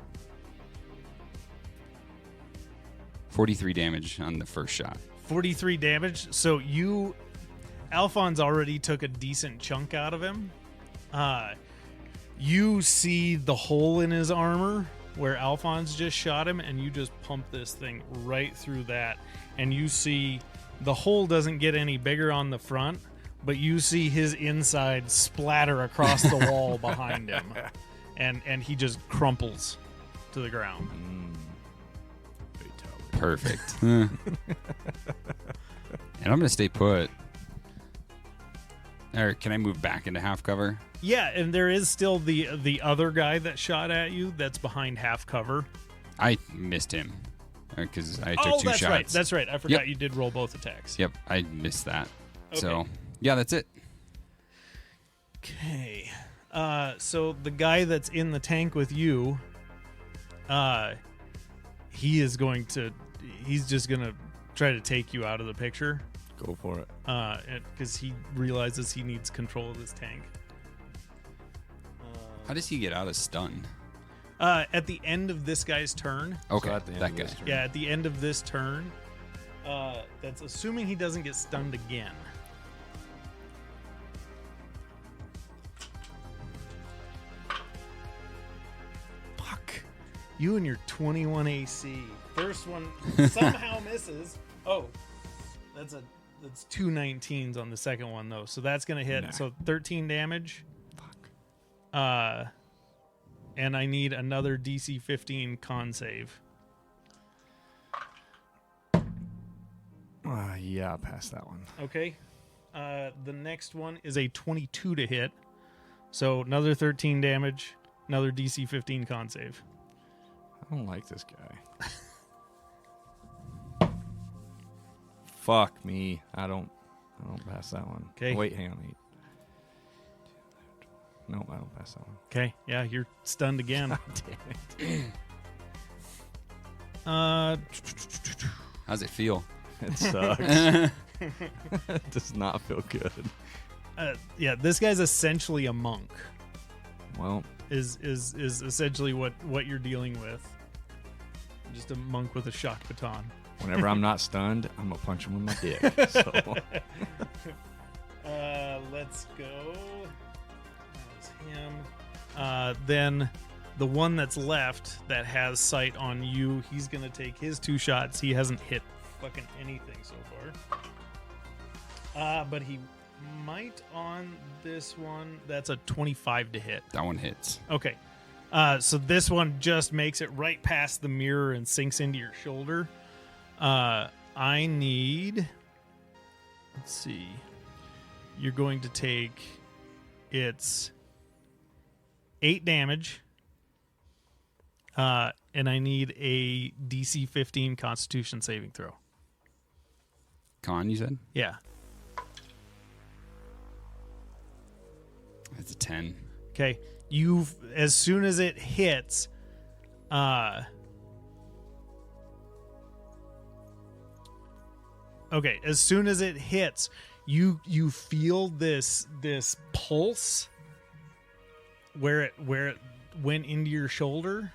S2: 43 damage on the first shot.
S3: 43 damage. So Alphonse already took a decent chunk out of him. You see the hole in his armor where Alphonse just shot him, and you just pump this thing right through that. And you see the hole doesn't get any bigger on the front, but you see his inside splatter across the wall behind him. And he just crumples to the ground.
S2: Perfect. And I'm going to stay put. Or can I move back into half cover?
S3: Yeah, and there is still the other guy that shot at you that's behind half cover.
S2: I missed him because I took 2
S3: that's
S2: shots.
S3: right. That's right. I forgot
S2: Yep.
S3: you did roll both attacks.
S2: Yep, I missed that.
S3: Okay.
S2: So, yeah, that's it.
S3: Okay. So the guy that's in the tank with you, he's just gonna try to take you out of the picture.
S1: Go for it.
S3: Because he realizes he needs control of this tank.
S2: How does he get out of stun?
S3: At the end of this guy's turn.
S2: Okay,
S1: at the end
S2: that
S1: of
S2: guy.
S1: this turn.
S3: Yeah, at the end of this turn. That's assuming he doesn't get stunned again. Fuck. You and your 21 AC. First one somehow misses. Oh, that's 2 19s on the second one though, so that's gonna hit.
S1: Nah.
S3: So 13 damage. Fuck. And I need another DC 15 con save.
S1: Yeah, pass that one.
S3: Okay. The next one is a 22 to hit. So another 13 damage, another DC 15 con save.
S1: I don't like this guy. Fuck me. I don't pass that one.
S3: 'Kay.
S1: Wait, hang on. No, I don't pass that one.
S3: Okay, yeah, you're stunned again.
S2: How's it feel?
S1: It sucks. It does not feel good.
S3: Yeah, this guy's essentially a monk.
S1: Well,
S3: Is essentially what you're dealing with. Just a monk with a shock baton.
S1: whenever I'm not stunned, I'm gonna punch him with my dick. So
S3: Let's go. That was him. Then the one that's left that has sight on you, he's gonna take his 2 shots. He hasn't hit fucking anything so far. But he might on this one. That's a 25 to hit.
S2: That one hits.
S3: Okay. So this one just makes it right past the mirror and sinks into your shoulder. I need... Let's see. You're going to take... It's 8 damage. And I need a DC 15 Constitution saving throw.
S2: Con, you said?
S3: Yeah.
S2: It's a 10.
S3: Okay. As soon as it hits, okay, as soon as it hits, you feel this pulse where it went into your shoulder,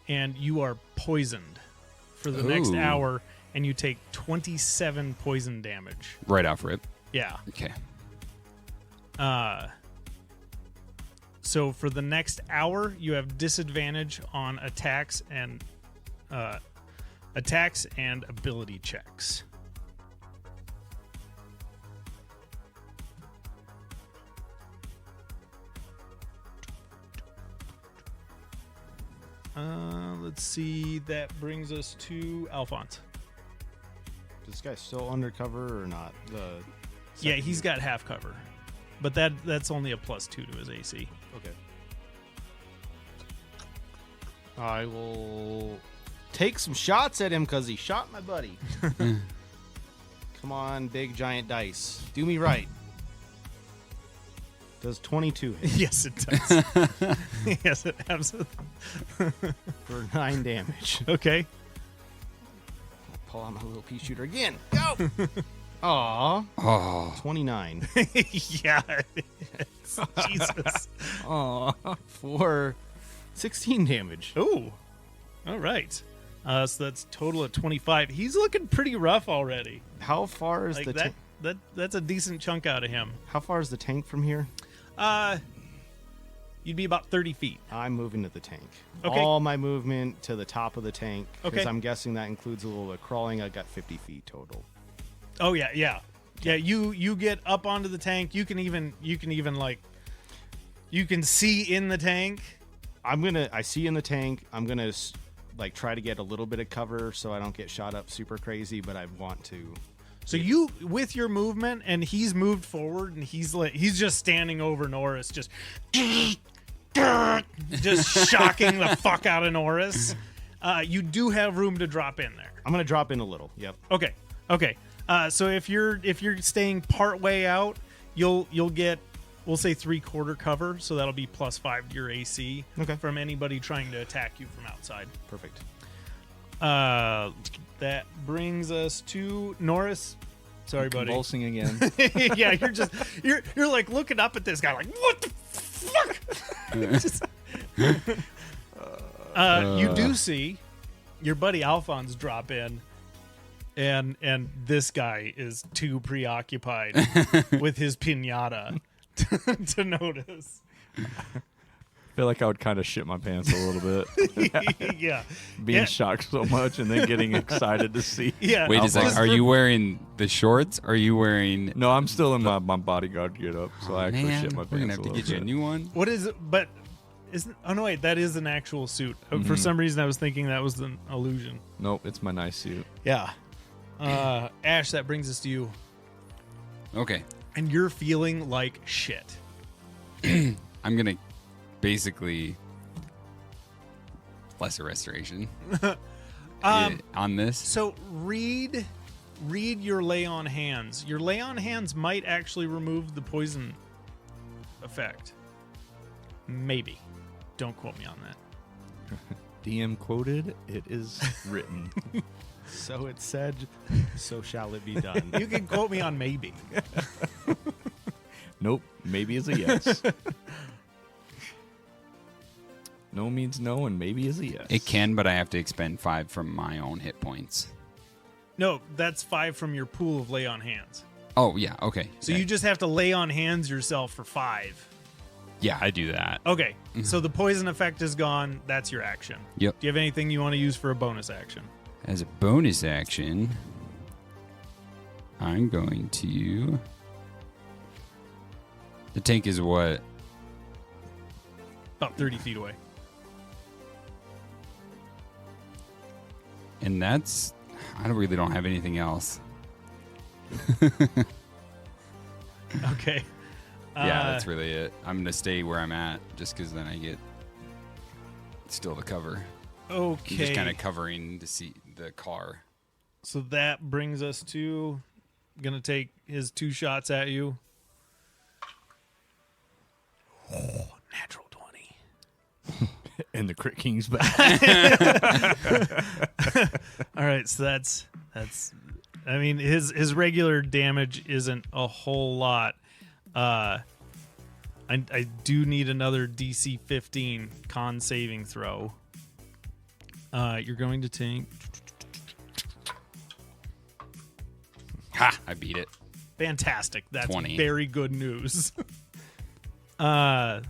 S3: and you are poisoned for the next
S2: Ooh.
S3: hour, and you take 27 poison damage.
S2: Right off rip.
S3: Yeah.
S2: Okay.
S3: So for the next hour, you have disadvantage on attacks and ability checks. Let's see. That brings us to Alphonse.
S4: Is this guy still undercover or not?
S3: Yeah, he's got half cover. but that's only a +2 to his AC.
S4: Okay. I will take some shots at him because he shot my buddy. Come on, big giant dice. Do me right. Does 22 hit
S3: Yes, it does. Yes, it absolutely.
S4: for 9 damage.
S3: Okay.
S4: Pull out my little pea shooter again. Go! Aw.
S2: Oh,
S4: 29.
S3: Yeah. Jesus.
S4: Aw. For 16 damage.
S3: Oh. All right. So that's total of 25. He's looking pretty rough already.
S4: How far is
S3: Like
S4: the tank?
S3: that's a decent chunk out of him.
S4: How far is the tank from here?
S3: You'd be about 30 feet.
S4: I'm moving to the tank.
S3: Okay.
S4: All my movement to the top of the tank. Because
S3: Okay.
S4: I'm guessing that includes a little bit of crawling. I got 50 feet total.
S3: Oh yeah. You get up onto the tank. You can even like you can see in the tank.
S4: I see in the tank. I'm gonna like try to get a little bit of cover so I don't get shot up super crazy, but I want to.
S3: So you with your movement, and he's moved forward, and he's just standing over Norris, just shocking the fuck out of Norris. You do have room to drop in there.
S4: I'm gonna drop in a little. Yep.
S3: Okay. So if you're staying part way out, you'll get, we'll say 3/4 cover, so that'll be +5 to your AC.
S4: Okay.
S3: From anybody trying to attack you from outside.
S4: Perfect.
S3: That brings us to Norris. Sorry, buddy.
S1: Convulsing again.
S3: Yeah, you're like looking up at this guy, like, what the fuck? You do see your buddy Alphonse drop in, and this guy is too preoccupied with his pinata to notice.
S1: I feel like I would kind of shit my pants a little bit.
S3: Yeah,
S1: Being
S3: Yeah.
S1: shocked so much and then getting excited to see.
S3: yeah.
S2: wait a second.
S1: Alphonse.
S2: Are you wearing the shorts? Are you wearing?
S1: No, I'm still in my bodyguard get up, so I actually
S2: Man,
S1: shit my
S2: we're gonna
S1: pants
S2: have
S1: a
S2: to
S1: little
S2: get you a
S1: bit.
S2: new one.
S3: What is it? But isn't? Oh no, wait. That is an actual suit. For some reason, I was thinking that was an illusion.
S1: Nope, it's my nice suit.
S3: Yeah. Ash, that brings us to you,
S2: Okay,
S3: and you're feeling like shit.
S2: I'm gonna basically lesser restoration on this.
S3: So read your lay on hands. Your lay on hands might actually remove the poison effect. Maybe. Don't quote me on that.
S1: DM quoted, it is written.
S4: So it said, so shall it be done.
S3: You can quote me on maybe.
S1: Nope, maybe is a yes. No means no, and maybe is a yes.
S2: It can, but I have to expend 5 from my own hit points.
S3: No, that's 5 from your pool of lay on hands.
S2: Oh yeah, okay.
S3: So you just have to lay on hands yourself for 5.
S2: yeah, I do that.
S3: Okay, so the poison effect is gone. That's your action.
S2: Yep.
S3: Do you have anything you want to use for a bonus action?
S2: As a bonus action, I'm going to. The tank is what?
S3: About 30 feet away.
S2: And that's. I really don't have anything else.
S3: Okay.
S2: Yeah, that's really it. I'm going to stay where I'm at just because then I get still the cover.
S3: Okay.
S2: I'm just kind of covering the car.
S3: So that brings us to gonna take his 2 shots at you. Oh, natural 20.
S1: And the Crit King's back.
S3: All right, so that's. I mean, his regular damage isn't a whole lot. I do need another DC 15 con saving throw. You're going to take.
S2: Ha! I beat it.
S3: Fantastic. That's
S2: 20.
S3: very good news. So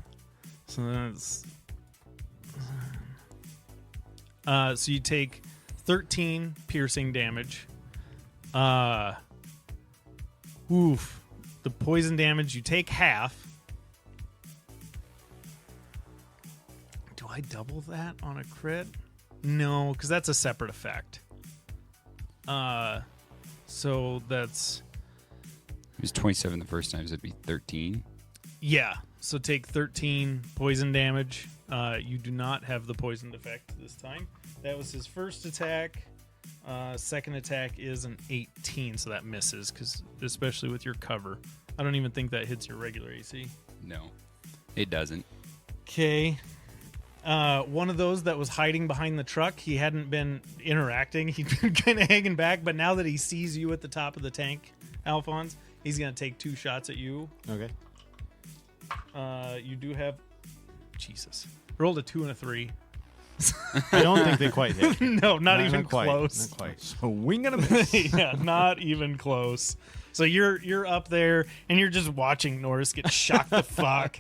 S3: that's. So you take 13 piercing damage. Oof. The poison damage, you take half. Do I double that on a crit? No, because that's a separate effect. So that's.
S2: It was 27 the first time, so it'd be 13.
S3: Yeah. So take 13 poison damage. You do not have the poisoned effect this time. That was his first attack. Second attack is an 18, so that misses, because especially with your cover. I don't even think that hits your regular AC.
S2: No, it doesn't.
S3: Okay. One of those that was hiding behind the truck, he hadn't been interacting. He'd been kind of hanging back, but now that he sees you at the top of the tank, Alphonse, he's going to take 2 shots at you.
S4: Okay.
S3: You do have... Jesus. Rolled a 2 and a 3.
S4: I don't think they quite hit.
S3: No, not even
S4: quite.
S3: close.
S4: Not quite.
S1: So wing and a miss.
S3: Yeah, not even close. So you're up there and you're just watching Norris get shocked the fuck,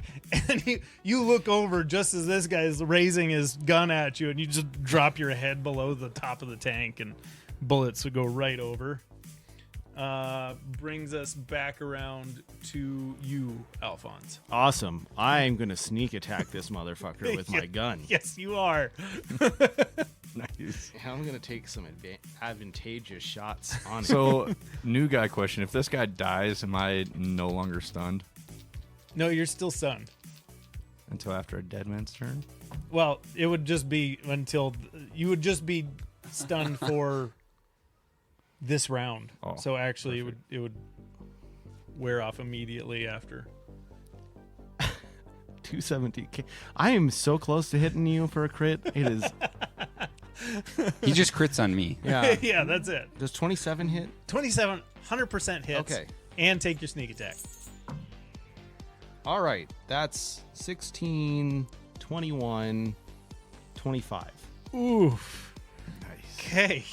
S3: and you look over just as this guy's raising his gun at you, and you just drop your head below the top of the tank, and bullets would go right over. Brings us back around to you, Alphonse.
S4: Awesome. I'm going to sneak attack this motherfucker with my gun.
S3: Yes, you are.
S1: Nice.
S4: I'm going to take some advantageous shots on him.
S1: So, new guy question. If this guy dies, am I no longer stunned
S3: No, you're still stunned.
S1: until after a dead man's turn?
S3: Well, it would just be until you would just be stunned for this round.
S1: Oh,
S3: so actually, it would wear off immediately after.
S4: 270. I am so close to hitting you for a crit. It is.
S2: He just crits on me.
S4: Yeah.
S3: Yeah, that's it.
S4: Does 27 hit?
S3: 27, 100% hits.
S4: Okay.
S3: And take your sneak attack.
S4: All right. That's 16, 21, 25.
S3: Oof.
S1: Nice.
S3: Okay.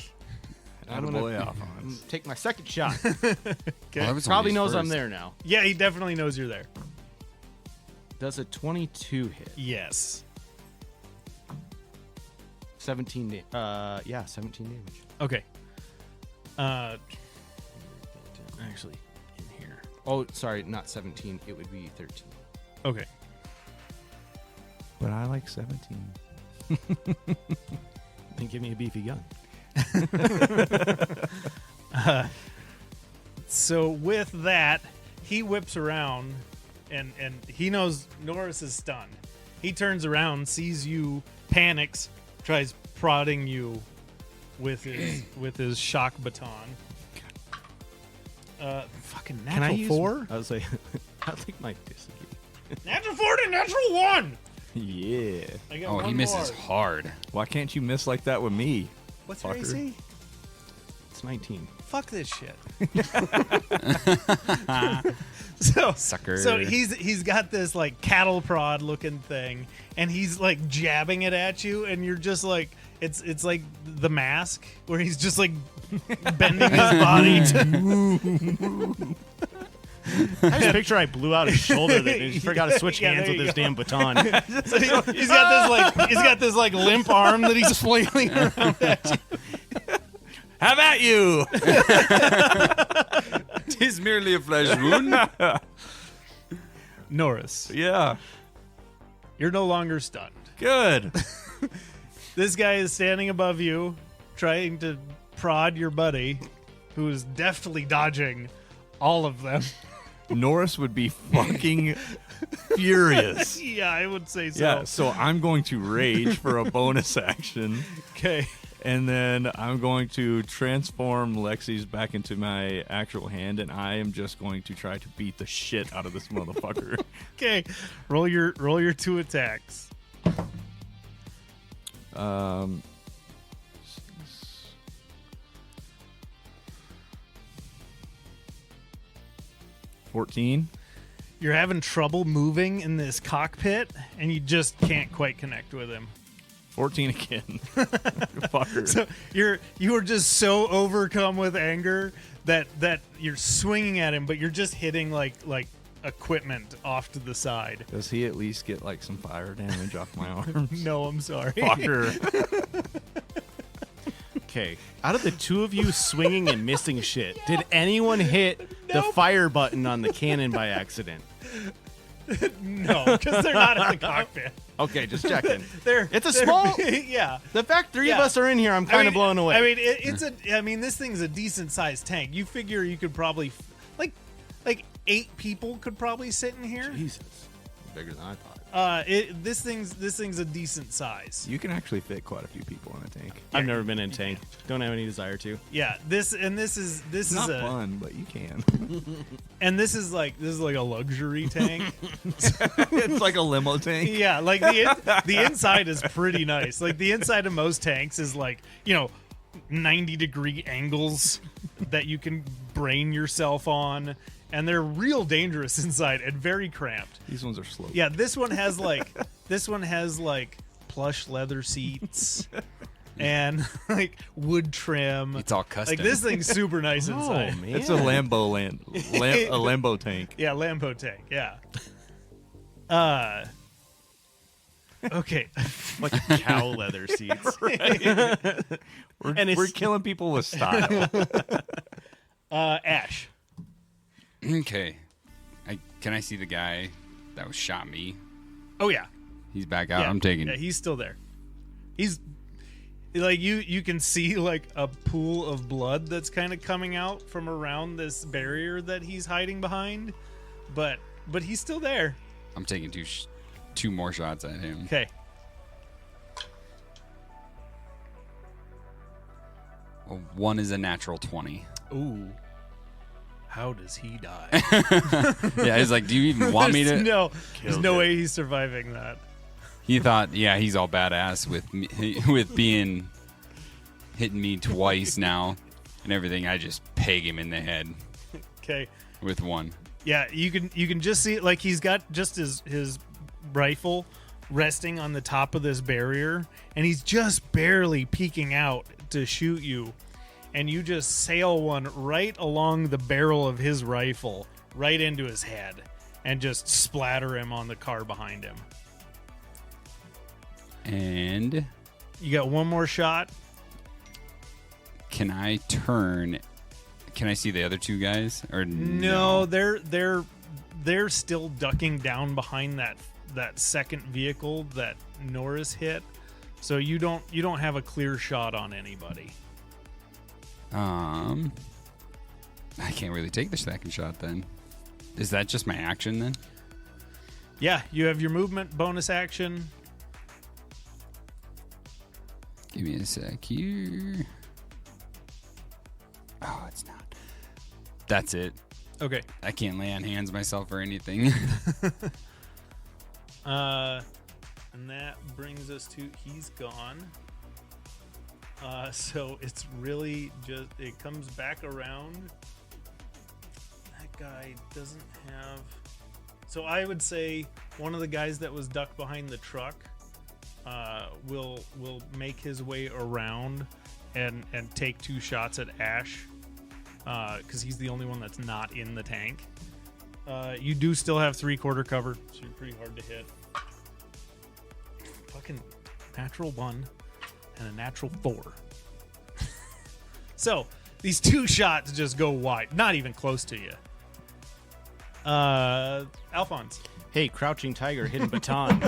S4: I'm
S1: Attaboy,
S4: gonna
S1: Alphonse.
S4: take my second shot.
S2: Well, that was
S4: Probably
S2: only his
S4: knows I'm
S2: first.
S4: there now.
S3: Yeah, he definitely knows you're there.
S4: Does a 22 hit?
S3: Yes.
S4: 17. 17 damage.
S3: Okay. Actually, in here.
S4: Oh, sorry, not 17. It would be 13.
S3: Okay.
S1: But I like 17.
S4: Then give me a beefy gun.
S3: So with that, he whips around, and he knows Norris is stunned. He turns around, sees you, panics, tries prodding you with his shock baton. Fucking
S4: Can I
S3: natural
S4: use
S3: 4?
S4: I was like, I think my disagree.
S3: Natural 4 to natural 1.
S1: Yeah.
S3: I got
S2: Oh,
S3: one
S2: he misses
S3: more.
S2: hard.
S1: Why can't you miss like that with me?
S3: What's your
S1: fucker.
S3: AC?
S4: It's 19.
S3: Fuck this shit. So
S2: Sucker.
S3: So he's got this like cattle prod looking thing, and he's like jabbing it at you, and you're just like it's like The Mask, where he's just like bending his body to
S4: I just picture I blew out his shoulder and he forgot to switch
S3: Yeah,
S4: hands
S3: there
S4: with
S3: you
S4: his
S3: go.
S4: damn baton.
S3: So he's got this like limp arm that he's flailing around at you.
S1: How about you?
S2: Tis merely a flesh wound.
S3: Norris,
S1: Yeah.
S3: you're no longer stunned.
S1: Good.
S3: This guy is standing above you, trying to prod your buddy, who is deftly dodging all of them.
S1: Norris would be fucking furious.
S3: Yeah, I would say so.
S1: Yeah, so I'm going to rage for a bonus action,
S3: Okay.
S1: and then I'm going to transform Lexi's back into my actual hand, and I am just going to try to beat the shit out of this motherfucker.
S3: Okay. Roll your 2 attacks.
S1: 14.
S3: You're having trouble moving in this cockpit, and you just can't quite connect with him.
S1: 14 again. Fucker.
S3: So you are just so overcome with anger that you're swinging at him, but you're just hitting like equipment off to the side.
S1: Does he at least get like some fire damage off my arms?
S3: No, I'm sorry.
S1: Fucker.
S4: Okay, out of the two of you swinging and missing shit, did anyone hit the fire button on the cannon by accident?
S3: No, because they're not in the cockpit.
S4: Okay, just checking. It's a
S3: they're-
S4: small-
S3: Yeah.
S4: The fact three of
S3: Yeah.
S4: us are in here, I'm kind of blown away.
S3: I mean, this thing's a decent sized tank. You figure you could probably like 8 people could probably sit in here.
S4: Jesus, bigger than I thought.
S3: This thing's a decent size.
S1: You can actually fit quite a few people in a tank.
S4: I've never been in a tank. Don't have any desire to.
S3: Yeah, this is
S1: It's not fun, but you can.
S3: and this is like a luxury tank.
S1: It's like a limo tank.
S3: Yeah, like the inside is pretty nice. Like the inside of most tanks is like 90-degree angles that you can brain yourself on, and they're real dangerous inside and very cramped.
S1: These ones are slow.
S3: Yeah, this one has like plush leather seats and like wood trim.
S2: It's all custom.
S3: Like this thing's super nice inside.
S4: Oh man,
S1: It's a Lambo tank.
S3: Yeah, Lambo tank. Yeah. Okay.
S4: like cow leather seats.
S1: We're killing people with style.
S3: Ash.
S2: Okay. Can I see the guy that was shot me?
S3: Oh yeah.
S2: He's back out.
S3: Yeah.
S2: I'm taking.
S3: Yeah, he's still there. He's like you can see like a pool of blood that's kind of coming out from around this barrier that he's hiding behind, but he's still there.
S2: I'm taking two more shots at him.
S3: Okay.
S2: Well, one is a natural 20.
S3: Ooh. How does he die?
S2: Yeah, he's like, do you even want me to?
S3: No, there's
S4: Killed
S3: no
S4: him.
S3: way he's surviving that.
S2: He thought, yeah, he's all badass with me, with being hitting me twice now and everything. I just peg him in the head
S3: Okay.
S2: with one.
S3: Yeah, you can just see like he's got just his rifle resting on the top of this barrier, and he's just barely peeking out to shoot you, and you just sail one right along the barrel of his rifle right into his head and just splatter him on the car behind him.
S2: And
S3: You got one more shot.
S2: can I turn? Can I see the other two guys? Or
S3: No, they're still ducking down behind that second vehicle that Norris hit. So you don't have a clear shot on anybody.
S2: I can't really take the second shot then. Is that just my action then?
S3: Yeah, you have your movement bonus action.
S2: Give me a sec here. Oh, it's not. That's it.
S3: Okay.
S2: I can't lay on hands myself or anything.
S3: And that brings us to he's gone. So it's really just it comes back around. That guy doesn't have. So I would say one of the guys that was ducked behind the truck will make his way around and take 2 shots at Ash because he's the only one that's not in the tank. You do still have 3/4 cover, so you're pretty hard to hit. Fucking natural 1 and a natural 4. So these 2 shots just go wide, not even close to you. Alphonse.
S4: Hey, crouching tiger, hidden baton.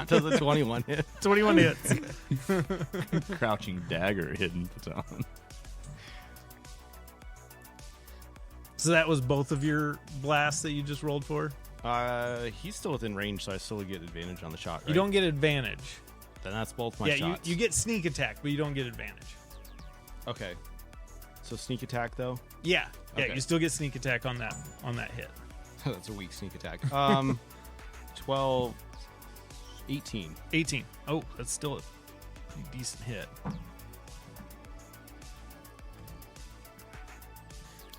S4: Does a 21 hit?
S3: 21 hits.
S1: Crouching dagger, hidden baton.
S3: So that was both of your blasts that you just rolled for?
S4: He's still within range, so I still get advantage on the shot. Right?
S3: You don't get advantage.
S4: Then that's both my
S3: Yeah,
S4: shots.
S3: you get sneak attack, but you don't get advantage.
S4: Okay. So sneak attack though.
S3: Yeah,
S4: Okay.
S3: you still get sneak attack on that hit.
S4: That's a weak sneak attack. 12, 18.
S3: 18. Oh, that's still a pretty decent hit.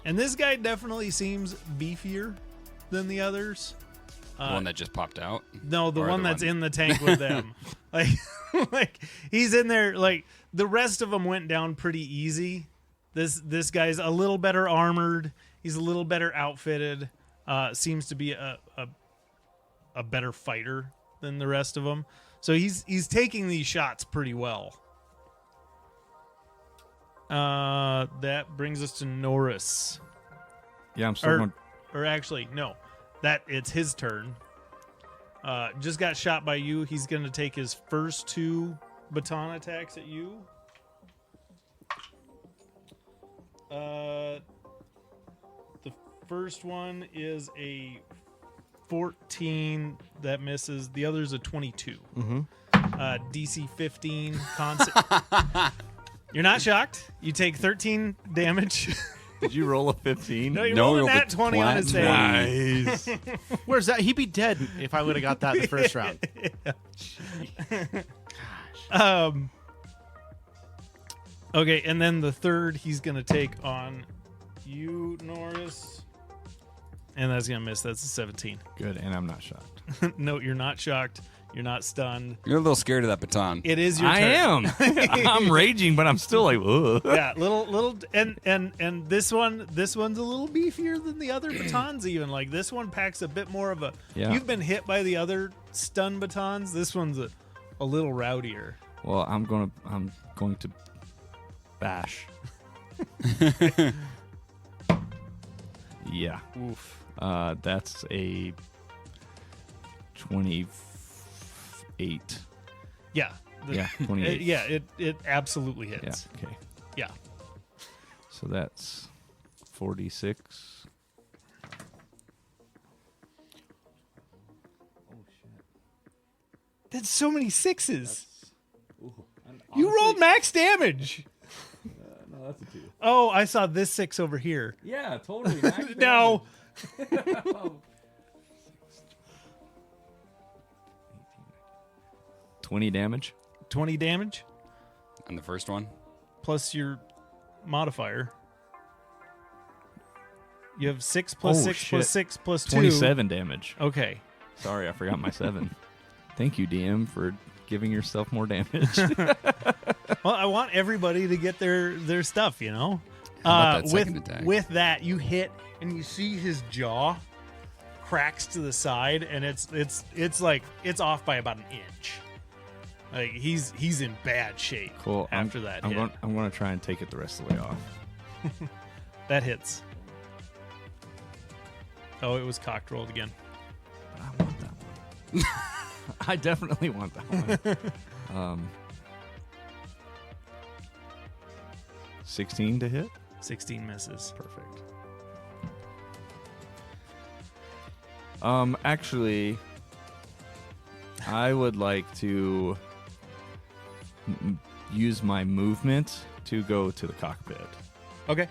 S3: And this guy definitely seems beefier than the others.
S2: The one that just popped out.
S3: No, the
S2: Or
S3: one
S2: the
S3: that's
S2: one-
S3: in the tank with them. like he's in there. Like the rest of them went down pretty easy. This guy's a little better armored. He's a little better outfitted. Seems to be a better fighter than the rest of them. So he's taking these shots pretty well. That brings us to Norris.
S1: Yeah, I'm still going.
S3: Or actually, no. It's his turn. Just got shot by you. He's going to take his first 2 baton attacks at you. The first one is a 14 that misses. The other's a 22.
S4: Mm-hmm.
S3: DC 15 concept. You're not shocked. You take 13 damage.
S1: Did you roll a 15?
S3: No, you're
S2: No,
S3: rolling
S2: you'll
S3: that
S2: be
S3: 20 on his
S2: flat
S3: save.
S2: 20.
S1: Nice.
S4: Where's that? He'd be dead if I would have got that the first round.
S3: Okay, and then the third he's gonna take on you, Norris, and that's gonna miss. That's a 17.
S1: Good, and I'm not shocked.
S3: No, you're not shocked. You're not stunned.
S2: You're a little scared of that baton.
S3: It is your
S1: I
S3: turn.
S1: am. I'm raging, but I'm still like, ugh.
S3: Yeah, little, and this one's a little beefier than the other batons. Even like this one packs a bit more of a.
S1: Yeah.
S3: You've been hit by the other stun batons. This one's a little rowdier.
S1: Well, I'm going to bash. Yeah.
S3: Oof.
S1: That's a 28.
S3: Yeah.
S1: Yeah, 28.
S3: It absolutely
S1: Yeah,
S3: hits.
S1: okay.
S3: Yeah.
S1: So that's 46.
S3: That's so many sixes. You rolled max damage.
S1: No, that's a 2.
S3: Oh, I saw this 6 over here.
S1: Yeah, totally.
S3: No.
S1: 20 damage.
S3: 20 damage
S2: On the first one.
S3: plus your modifier. You have 6 plus
S1: Oh,
S3: 6
S1: shit.
S3: plus 6 plus 2.
S1: 27 damage.
S3: Okay.
S1: Sorry, I forgot my 7. Thank you, DM, for giving yourself more damage.
S3: Well, I want everybody to get their stuff, you know.
S2: How about that second attack?
S3: With that, you hit and you see his jaw cracks to the side, and it's like it's off by about an inch. Like he's in bad shape.
S1: Cool.
S3: After that
S1: I'm
S3: hit.
S1: going to try and take it the rest of the way off.
S3: That hits. Oh, it was cocked rolled again.
S1: But I want that one. I definitely want that one. 16 to hit.
S3: 16 misses.
S1: Perfect. Actually, I would like to use my movement to go to the cockpit.
S3: Okay.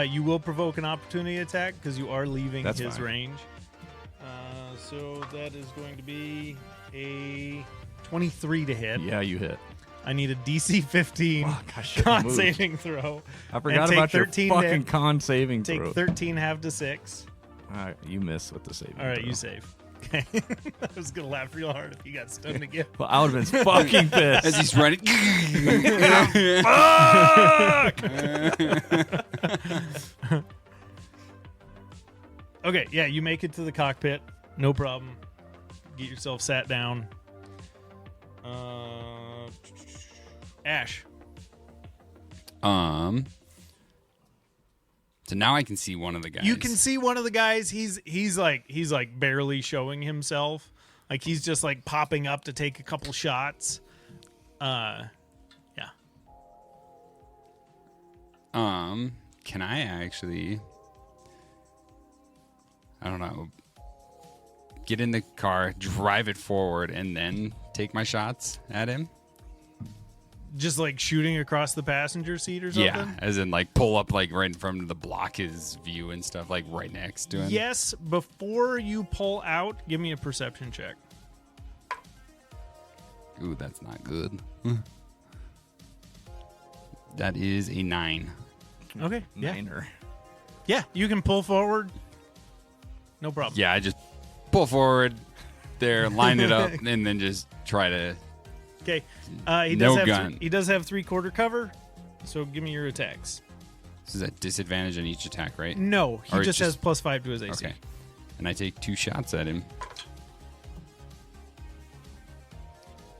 S3: You will provoke an opportunity attack because you are leaving
S1: That's
S3: his
S1: fine.
S3: range. So that is going to be a 23 to hit.
S1: Yeah, you hit.
S3: I need a DC 15
S1: Fuck, I should've
S3: con
S1: moved.
S3: saving throw.
S1: I forgot
S3: take
S1: about your
S3: 13
S1: fucking
S3: to-
S1: con saving
S3: Take
S1: throw.
S3: 13 half to 6.
S1: All right, you miss with the saving
S3: All right,
S1: throw.
S3: you save. Okay. I was going to laugh real hard if you got stunned again.
S1: Well, I would have been fucking pissed.
S2: As he's running.
S3: Okay, yeah, you make it to the cockpit. No problem. Get yourself sat down. Ash.
S2: So now I can see one of the guys.
S3: You can see one of the guys. He's like barely showing himself. Like he's just like popping up to take a couple shots. Yeah.
S2: Can I actually? I don't know. Get in the car, drive it forward, and then take my shots at him.
S3: Just like shooting across the passenger seat or something?
S2: Yeah, as in like pull up like right in front of the block his view and stuff, like right next to him.
S3: Yes, before you pull out, give me a perception check.
S2: Ooh, that's not good. That is a 9.
S3: Okay. Yeah.
S1: Niner.
S3: Yeah, you can pull forward. No problem.
S2: Yeah, I just pull forward there, line it up, and then just try to.
S3: Okay.
S2: No gun.
S3: He does have 3/4 cover, so give me your attacks.
S2: This is a disadvantage on each attack, right?
S3: No, he
S2: Or
S3: just has
S2: just-
S3: +5 to his AC.
S2: Okay. And I take 2 shots at him.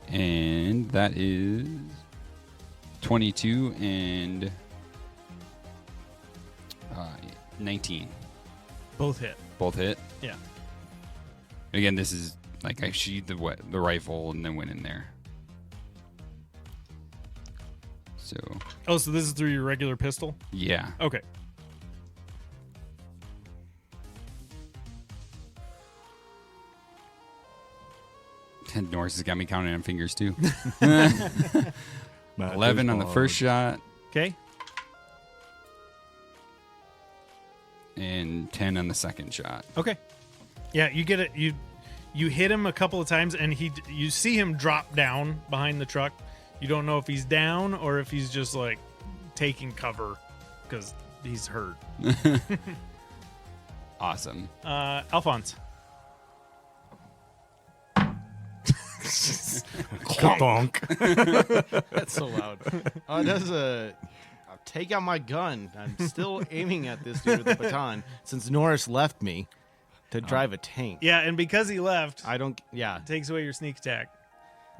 S2: And that is 22 and 19.
S3: Both hit.
S2: Both hit.
S3: Yeah.
S2: Again, this is like I sheathed the rifle and then went in there. So
S3: Oh, so this is through your regular pistol?
S2: yeah.
S3: Okay.
S2: Norris has got me counting on fingers too.
S1: Matt
S2: 11 on the
S1: is
S2: first shot
S3: Okay.
S2: and 10 on the second shot.
S3: Okay. Yeah, you get it. You hit him a couple of times, and you see him drop down behind the truck. You don't know if he's down or if he's just like taking cover because he's hurt.
S2: Awesome.
S3: Alphonse.
S1: Donk.
S4: That's so loud. I'll take out my gun. I'm still aiming at this dude with the baton since Norris left me to drive a tank.
S3: Yeah, and because he left,
S4: I don't. Yeah.
S3: it takes away your sneak attack.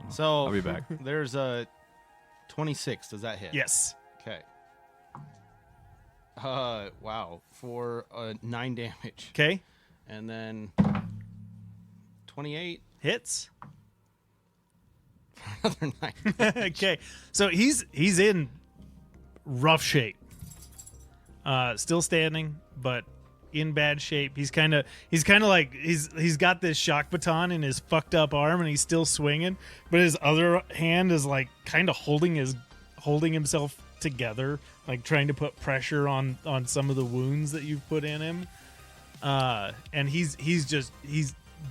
S4: So
S1: I'll be back.
S4: There's a 26. Does that hit?
S3: Yes.
S4: Okay. Wow. For 9 damage,
S3: Okay.
S4: and then 28.
S3: Hits.
S4: Another 9.
S3: Okay. So he's in rough shape. Still standing, but in bad shape. He's kind of like he's got this shock baton in his fucked up arm and he's still swinging, but his other hand is like kind of holding himself together, like trying to put pressure on some of the wounds that you've put in him. And he's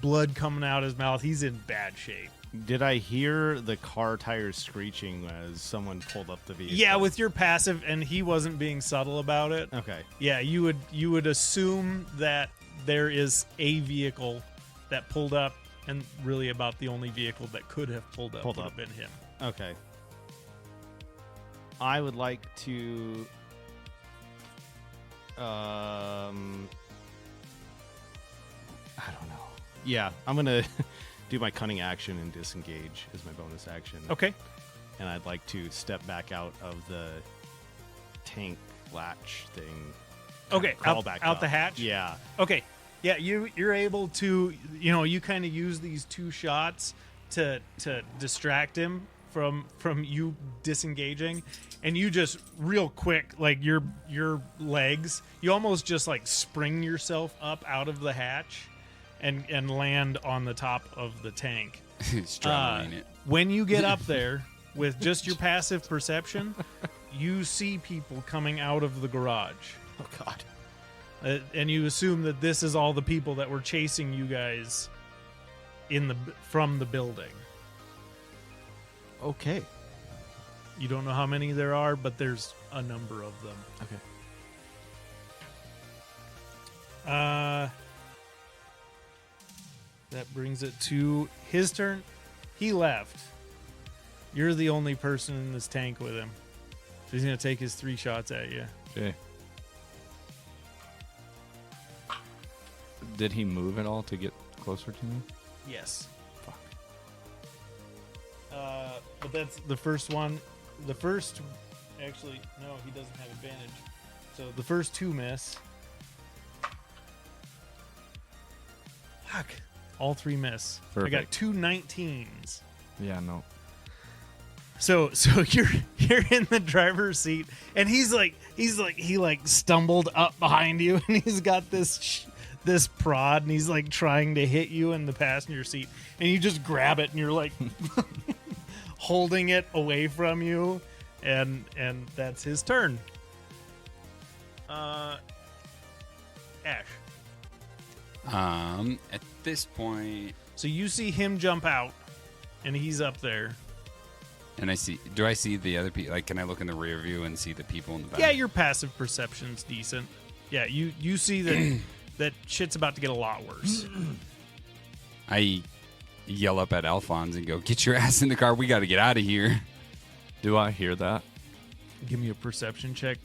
S3: blood coming out his mouth. He's in bad shape.
S4: Did I hear the car tires screeching as someone pulled up the vehicle?
S3: Yeah, with your passive, and he wasn't being subtle about it.
S4: Okay.
S3: Yeah, you would assume that there is a vehicle that pulled up, and really about the only vehicle that could have pulled up would have been him.
S4: Okay. I would like to I don't know. Yeah, I'm going to do my cunning action and disengage as my bonus action.
S3: Okay.
S4: And I'd like to step back out of the tank latch thing.
S3: Okay,
S4: Crawl back
S3: out
S4: up.
S3: the hatch?
S4: Yeah.
S3: Okay. Yeah, you're able to, you kind of use these two shots to distract him from you disengaging, and you just real quick, like your legs, you almost just like spring yourself up out of the hatch and land on the top of the tank.
S2: Straddling it.
S3: When you get up there with just your passive perception, you see people coming out of the garage.
S4: Oh, God.
S3: And you assume that this is all the people that were chasing you guys from the building.
S4: Okay.
S3: You don't know how many there are, but there's a number of them.
S4: Okay.
S3: That brings it to his turn. He left. You're the only person in this tank with him. So he's going to take his 3 shots at you.
S1: Okay. Did he move at all to get closer to me?
S3: Yes. Fuck. But that's the first one. The first, actually, no, he doesn't have advantage. So the first 2 miss. Fuck. All 3 miss. I got
S1: Perfect.
S3: 2 19s.
S1: Yeah, no.
S3: So you're in the driver's seat, and he stumbled up behind you, and he's got this prod, and he's like trying to hit you in the passenger seat, and you just grab it, and you're like holding it away from you, and that's his turn. Ash.
S2: At this point,
S3: So you see him jump out, and he's up there.
S2: and do I see the other people? Like, can I look in the rear view and see the people in the back?
S3: Yeah, your passive perception's decent. Yeah, you see that that shit's about to get a lot worse.
S2: I yell up at Alphonse and go, "Get your ass in the car. We got to get out of here."
S1: Do I hear that?
S3: Give me a perception check.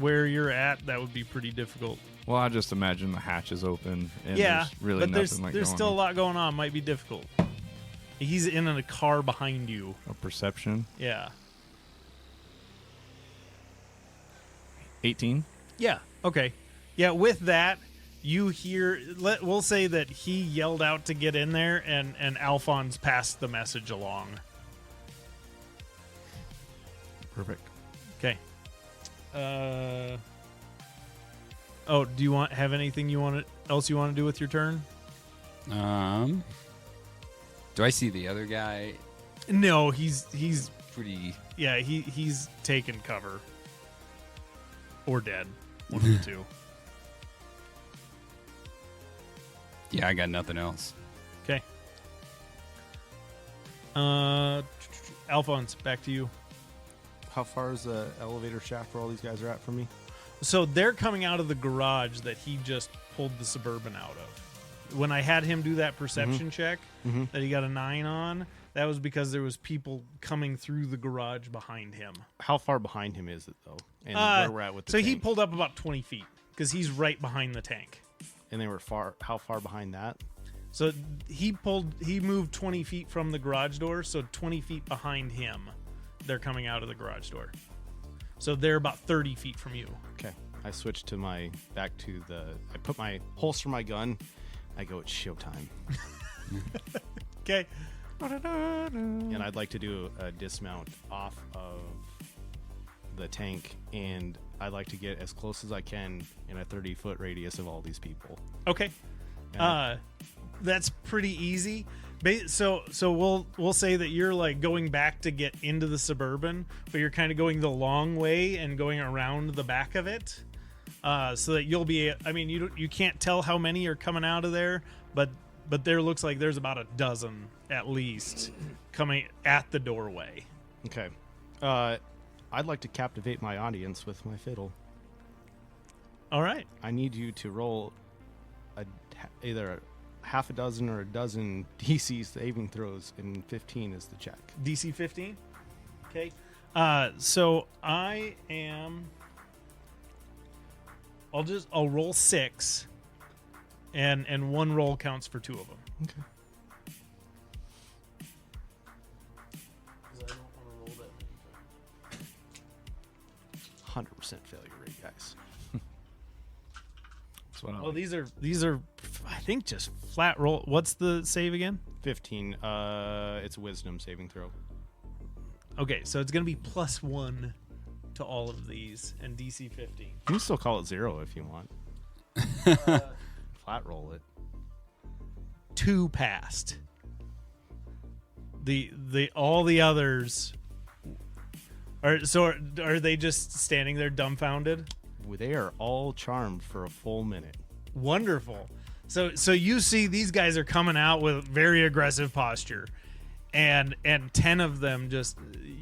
S3: Where you're at, that would be pretty difficult.
S1: Well, I just imagine the hatch is open and
S3: Yeah,
S1: there's really
S3: but
S1: nothing
S3: there's
S1: going
S3: still
S1: on.
S3: a lot going on. Might be difficult. He's in a car behind you.
S1: A perception.
S3: Yeah.
S1: 18?
S3: Yeah. Okay. Yeah. With that, you hear. We'll say that he yelled out to get in there, and Alphonse passed the message along.
S1: Perfect.
S3: Okay. Oh, do you have anything else you want to do with your turn?
S2: Do I see the other guy?
S3: No, he's
S2: Pretty.
S3: yeah, he's taken cover. Or dead. One of the two.
S2: Yeah, I got nothing else.
S3: Okay. Alphonse, back to you.
S4: How far is the elevator shaft where all these guys are at from me?
S3: So they're coming out of the garage that he just pulled the Suburban out of. When I had him do that perception check that he got a 9 on, that was because there was people coming through the garage behind him.
S4: How far behind him is it, though? And where we're at with the
S3: So he
S4: tank?
S3: pulled up about 20 feet because he's right behind the tank.
S4: And they were far. How far behind that?
S3: So he moved 20 feet from the garage door, so 20 feet behind him, they're coming out of the garage door. So they're about 30 feet from you.
S4: Okay. I switched to I put my holster my gun. I go, it's showtime.
S3: Okay.
S4: And I'd like to do a dismount off of the tank, and I'd like to get as close as I can in a 30-foot radius of all these people.
S3: Okay.
S4: Yeah.
S3: That's pretty easy. So we'll say that you're like going back to get into the Suburban, but you're kind of going the long way and going around the back of it, so that you'll be. I mean, you can't tell how many are coming out of there, but there looks like there's about a dozen at least coming at the doorway.
S4: Okay. I'd like to captivate my audience with my fiddle.
S3: All right.
S4: I need you to roll either half a dozen or a dozen DC saving throws, and 15 is the check.
S3: DC 15. Okay. So I am. I'll roll 6, and one roll counts for 2 of them.
S4: Okay. 100% failure rate, guys.
S1: That's what I
S3: Well,
S1: like.
S3: these are I think just flat roll. What's the save again?
S4: 15. It's a wisdom saving throw.
S3: Okay, so it's gonna be +1 to all of these, and DC 15.
S4: You can still call it 0 if you want. Flat roll it.
S3: 2 passed. All the others are they just standing there dumbfounded?
S4: They are all charmed for a full minute.
S3: Wonderful. So you see these guys are coming out with very aggressive posture, and 10 of them just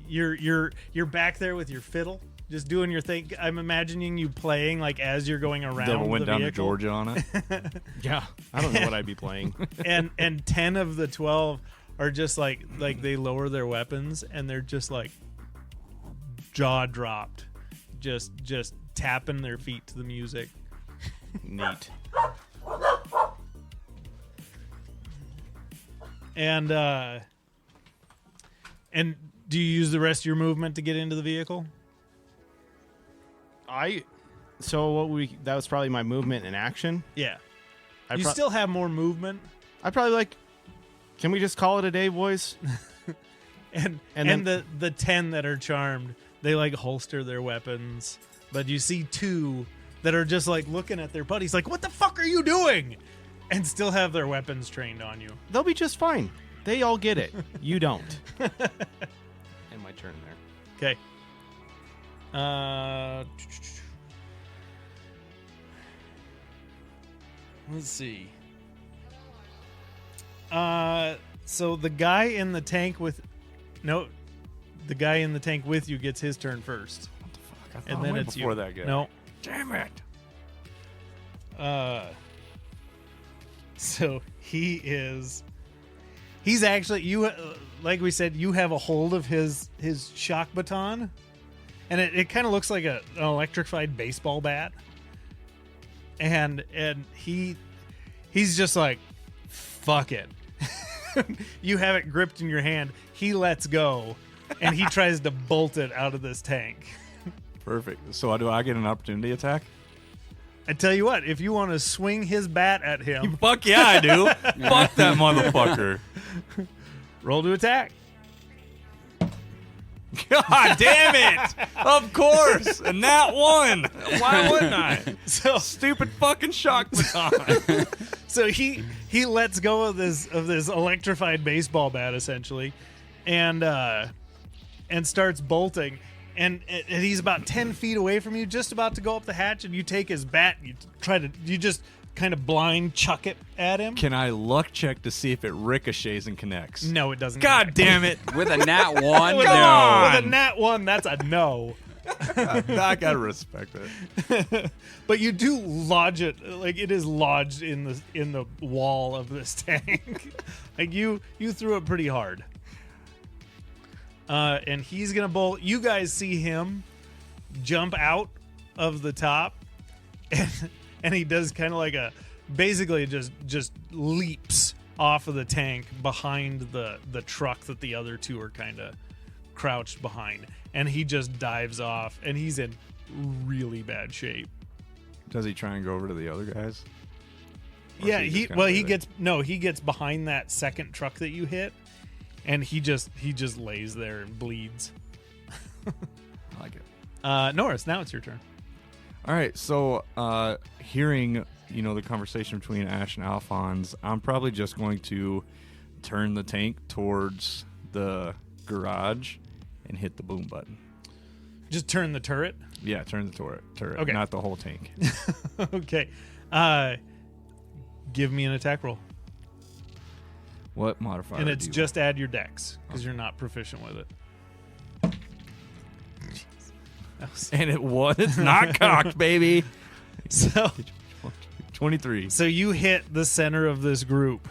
S3: you're back there with your fiddle, just doing your thing. I'm imagining you playing like as you're going around.
S1: Devil went
S3: the
S1: down to
S3: vehicle.
S1: Georgia on it.
S4: Yeah, I don't know what I'd be playing.
S3: and 10 of the 12 are just like they lower their weapons and they're just like jaw dropped, just tapping their feet to the music.
S4: Neat.
S3: And do you use the rest of your movement to get into the vehicle?
S4: That was probably my movement in action.
S3: Yeah.
S4: I
S3: You still have more movement,
S4: I'd probably like, can we just call it a day, boys?
S3: and
S4: then-
S3: the 10 that are charmed, they like holster their weapons, but you see 2 that are just like looking at their buddies like, what the fuck are you doing? And still have their weapons trained on you.
S4: They'll be just fine. They all get it. You don't. And my turn there.
S3: Okay. Let's see. So the guy in the tank with you gets his turn first.
S1: What the fuck? I thought
S3: And
S1: I
S3: then
S1: went
S3: it's
S1: before
S3: you.
S1: that guy.
S3: No.
S1: Damn it.
S3: So he's actually like we said, you have a hold of his shock baton, and it kind of looks like an electrified baseball bat, and he's just like, fuck it. You have it gripped in your hand. He lets go, and he tries to bolt it out of this tank.
S1: Perfect. So do I get an opportunity attack?
S3: I tell you what, if you want to swing his bat at him,
S1: Fuck yeah, I do. Fuck that motherfucker.
S3: roll to attack.
S1: God damn it! Of course, and that one. Why wouldn't I?
S3: So
S1: Stupid fucking shock baton.
S3: So he lets go of this electrified baseball bat essentially, and starts bolting, and he's about 10 feet away from you, just about to go up the hatch, and you take his bat, and you just kind of blind chuck it at him.
S1: Can I luck check to see if it ricochets and connects?
S3: No, it doesn't.
S1: God damn it!
S2: With a nat 1,
S3: With
S2: no.
S3: a nat 1, that's a no.
S1: I gotta respect it.
S3: But you do lodge it, like it is lodged in the wall of this tank. Like you threw it pretty hard. And he's gonna bolt. You guys see him jump out of the top, and he does kind of like basically just leaps off of the tank behind the truck that the other two are kind of crouched behind, and he just dives off, and he's in really bad shape.
S1: Does he try and go over to the other guys? Or
S3: Yeah,
S1: is just kinda
S3: he
S1: there?
S3: gets behind that second truck that you hit, and he just lays there and bleeds.
S1: I like it.
S3: Norris, now it's your turn.
S1: All right, so hearing the conversation between Ash and Alphonse, I'm probably just going to turn the tank towards the garage and hit the boom button.
S3: Just turn the turret.
S1: Yeah, turn the turret,
S3: Okay.
S1: not the whole tank.
S3: Okay. Give me an attack roll.
S1: What modifier?
S3: And it's
S1: do you
S3: just add your dex because you're not proficient with it. Jeez. That was-
S1: want? And it was. It's not cocked, baby.
S3: So
S1: 23.
S3: so you hit the center of this group.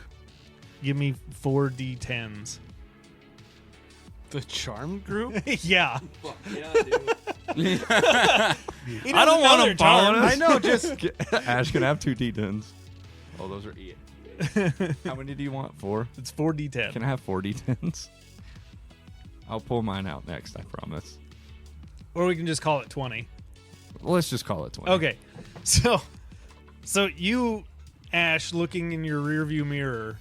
S3: Give me 4 d10s.
S4: The charm group?
S3: Yeah. He
S1: I
S3: doesn't
S1: don't
S3: know
S1: want
S3: their
S1: him following
S3: charms.
S1: us.
S4: I know, just
S1: Ash can have 2 d10s. Oh, those are E. How many do you want? 4?
S3: It's 4 d10.
S1: Can I have 4 d10s? I'll pull mine out next, I promise.
S3: Or we can just call it 20.
S1: Well, let's just call it 20.
S3: Okay. So you, Ash, looking in your rearview mirror,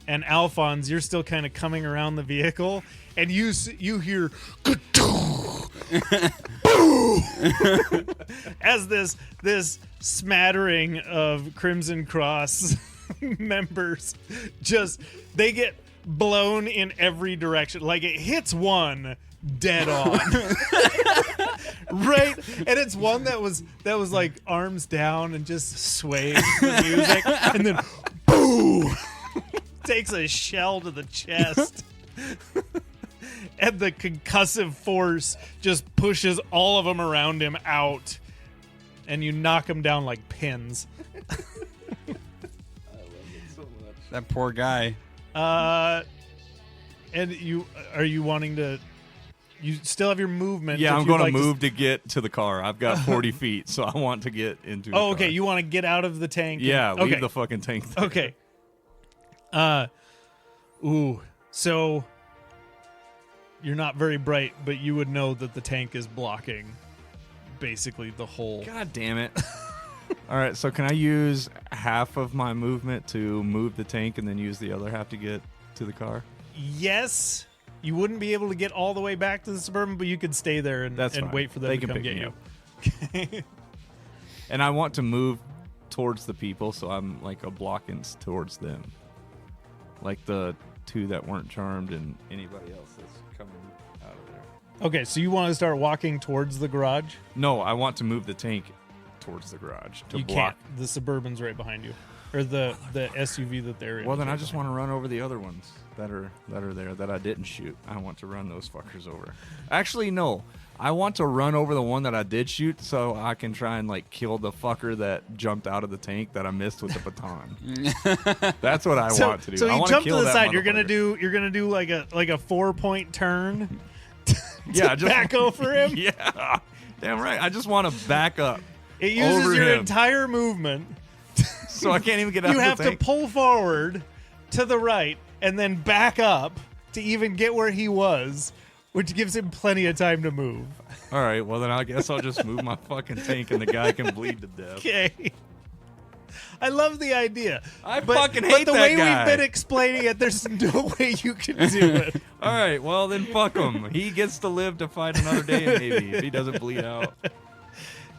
S3: and Alphonse, you're still kind of coming around the vehicle, and you hear as this smattering of Crimson Cross members they get blown in every direction. Like it hits one dead on. Right? And it's one that was like arms down and just swaying to the music, and then boom, takes a shell to the chest. And the concussive force just pushes all of them around him out, and you knock him down like pins.
S2: That poor guy.
S3: And are you wanting to? You still have your movement.
S1: Yeah,
S3: if
S1: I'm
S3: you'd
S1: going to
S3: like
S1: move to get to the car. I've got 40 feet, so I want to get into the
S3: Oh, okay.
S1: car.
S3: You want to get out of the tank?
S1: Yeah,
S3: okay.
S1: leave the fucking tank there.
S3: Okay. So you're not very bright, but you would know that the tank is blocking basically the whole.
S1: God damn it. All right, so can I use half of my movement to move the tank and then use the other half to get to the car?
S3: Yes, you wouldn't be able to get all the way back to the Suburban, but you could stay there and
S1: That's fine.
S3: wait for them
S1: They
S3: to
S1: can
S3: come
S1: pick
S3: get
S1: me
S3: you.
S1: And I want to move towards the people, so I'm like a blockings towards them. Like the 2 that weren't charmed and anybody else that's coming out of there.
S3: Okay, so you want to start walking towards the garage?
S1: No, I want to move the tank towards the garage to
S3: You
S1: block.
S3: can't. The Suburban's right behind you, or the SUV that they're in.
S1: Well,
S3: is
S1: then
S3: right
S1: I just
S3: behind
S1: want to run over the other ones that are there that I didn't shoot. I want to run those fuckers over. Actually, no. I want to run over the one that I did shoot so I can try and like kill the fucker that jumped out of the tank that I missed with the baton. That's what I want to do.
S3: So
S1: I
S3: you
S1: wanna
S3: jump to
S1: kill
S3: the
S1: that
S3: side. You're gonna
S1: motherfucker.
S3: do like a 4-point turn.
S1: Yeah, just
S3: back over him.
S1: Yeah, damn right. I just want to back up.
S3: It uses
S1: over
S3: your
S1: him.
S3: entire movement.
S1: So I can't even get out
S3: You
S1: of
S3: have
S1: the
S3: to
S1: tank.
S3: pull forward to the right and then back up to even get where he was, which gives him plenty of time to move.
S1: All right, well then I guess I'll just move my fucking tank and the guy can bleed to death.
S3: Okay. I love the idea.
S1: I
S3: but,
S1: fucking
S3: but
S1: hate
S3: the
S1: that
S3: way
S1: guy.
S3: we've been explaining it, there's no way you can do it.
S1: All right, well then fuck him. He gets to live to fight another day, maybe if he doesn't bleed out.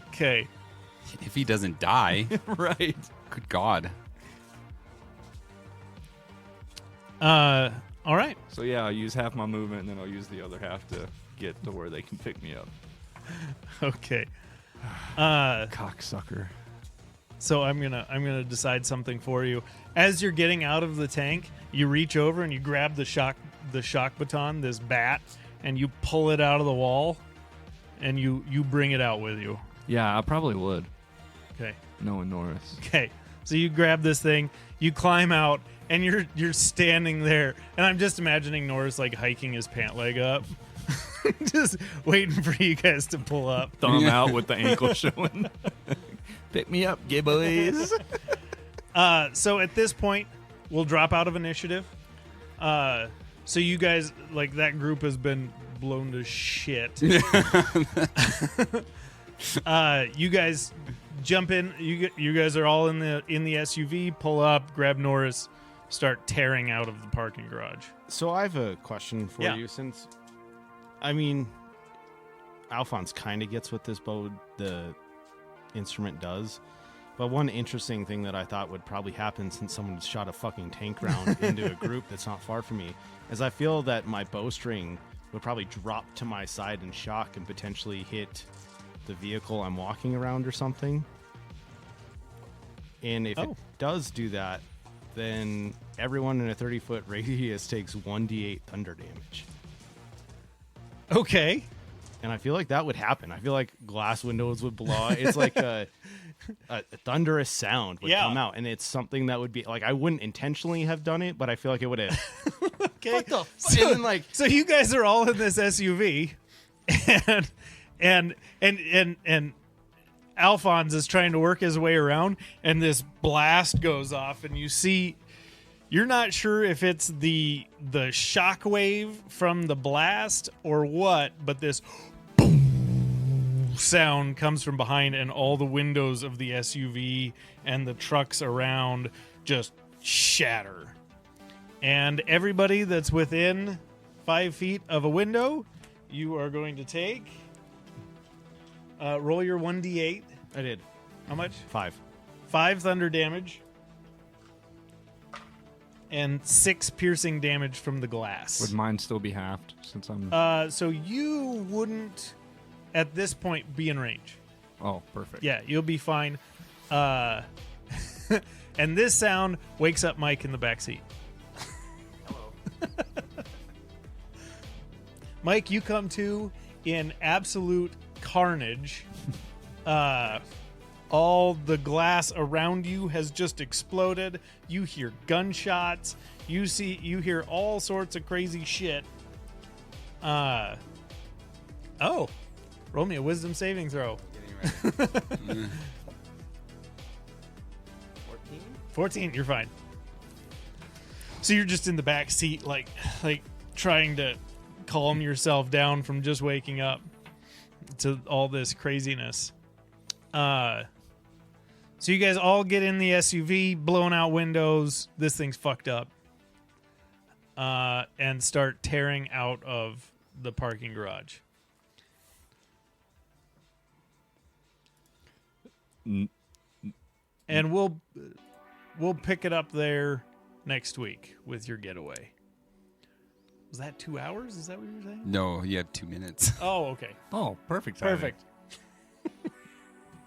S3: Okay.
S2: If he doesn't die,
S1: Right.
S2: good God.
S3: All right.
S1: So yeah, I'll use half my movement, and then I'll use the other half to get to where they can pick me up.
S3: Okay.
S1: Cocksucker.
S3: So I'm gonna decide something for you. As you're getting out of the tank, you reach over and you grab the shock baton, this bat, and you pull it out of the wall, and you bring it out with you.
S1: Yeah, I probably would.
S3: Okay.
S1: Knowing Norris.
S3: Okay. So you grab this thing, you climb out, and you're standing there, and I'm just imagining Norris like hiking his pant leg up, just waiting for you guys to pull up.
S1: Thumb out with the ankle showing. Pick me up, gay boys.
S3: So at this point, we'll drop out of initiative. So you guys, like, that group has been blown to shit. You guys jump in. You guys are all in the SUV. Pull up, grab Norris, start tearing out of the parking garage.
S4: So I have a question for
S3: Yeah.
S4: you. Since, I mean, Alphonse kind of gets what the instrument does. But one interesting thing that I thought would probably happen since someone shot a fucking tank round into a group that's not far from me is I feel that my bowstring would probably drop to my side in shock and potentially hit the vehicle I'm walking around or something. And if it does do that, then everyone in a 30-foot radius takes 1d8 thunder damage.
S3: Okay.
S4: And I feel like that would happen. I feel like glass windows would blow. It's like a thunderous sound would come out. And it's something that would be like, I wouldn't intentionally have done it, but I feel like it would have.
S3: Okay.
S4: So,
S3: So you guys are all in this SUV, and Alphonse is trying to work his way around, and this blast goes off, and you see, you're not sure if it's the shock wave from the blast or what, but this boom sound comes from behind, and all the windows of the SUV and the trucks around just shatter. And everybody that's within 5 feet of a window, you are going to take. Roll your 1d8.
S4: I did.
S3: How much?
S4: 5.
S3: 5 thunder damage. And 6 piercing damage from the glass.
S1: Would mine still be halved since I'm...
S3: So you wouldn't, at this point, be in range.
S1: Oh, perfect.
S3: Yeah, you'll be fine. And this sound wakes up Mike in the back seat. Mike, you come to in absolute carnage. All the glass around you has just exploded. You hear gunshots. You hear all sorts of crazy shit. Roll me a wisdom saving throw. 14, you're fine. So you're just in the back seat, like trying to calm yourself down from just waking up to all this craziness. So you guys all get in the SUV, blowing out windows. This thing's fucked up. And start tearing out of the parking garage. And we'll pick it up there next week with your getaway. Was that 2 hours? Is that what you were saying?
S2: No, you have 2 minutes.
S3: Oh, okay.
S1: Oh, perfect timing.
S3: Perfect.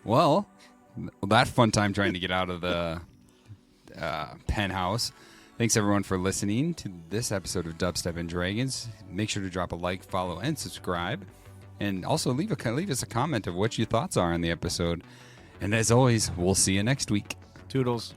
S2: Well, that fun time trying to get out of the penthouse. Thanks, everyone, for listening to this episode of Dubstep and Dragons. Make sure to drop a like, follow, and subscribe. And also leave us a comment of what your thoughts are on the episode. And as always, we'll see you next week.
S1: Toodles.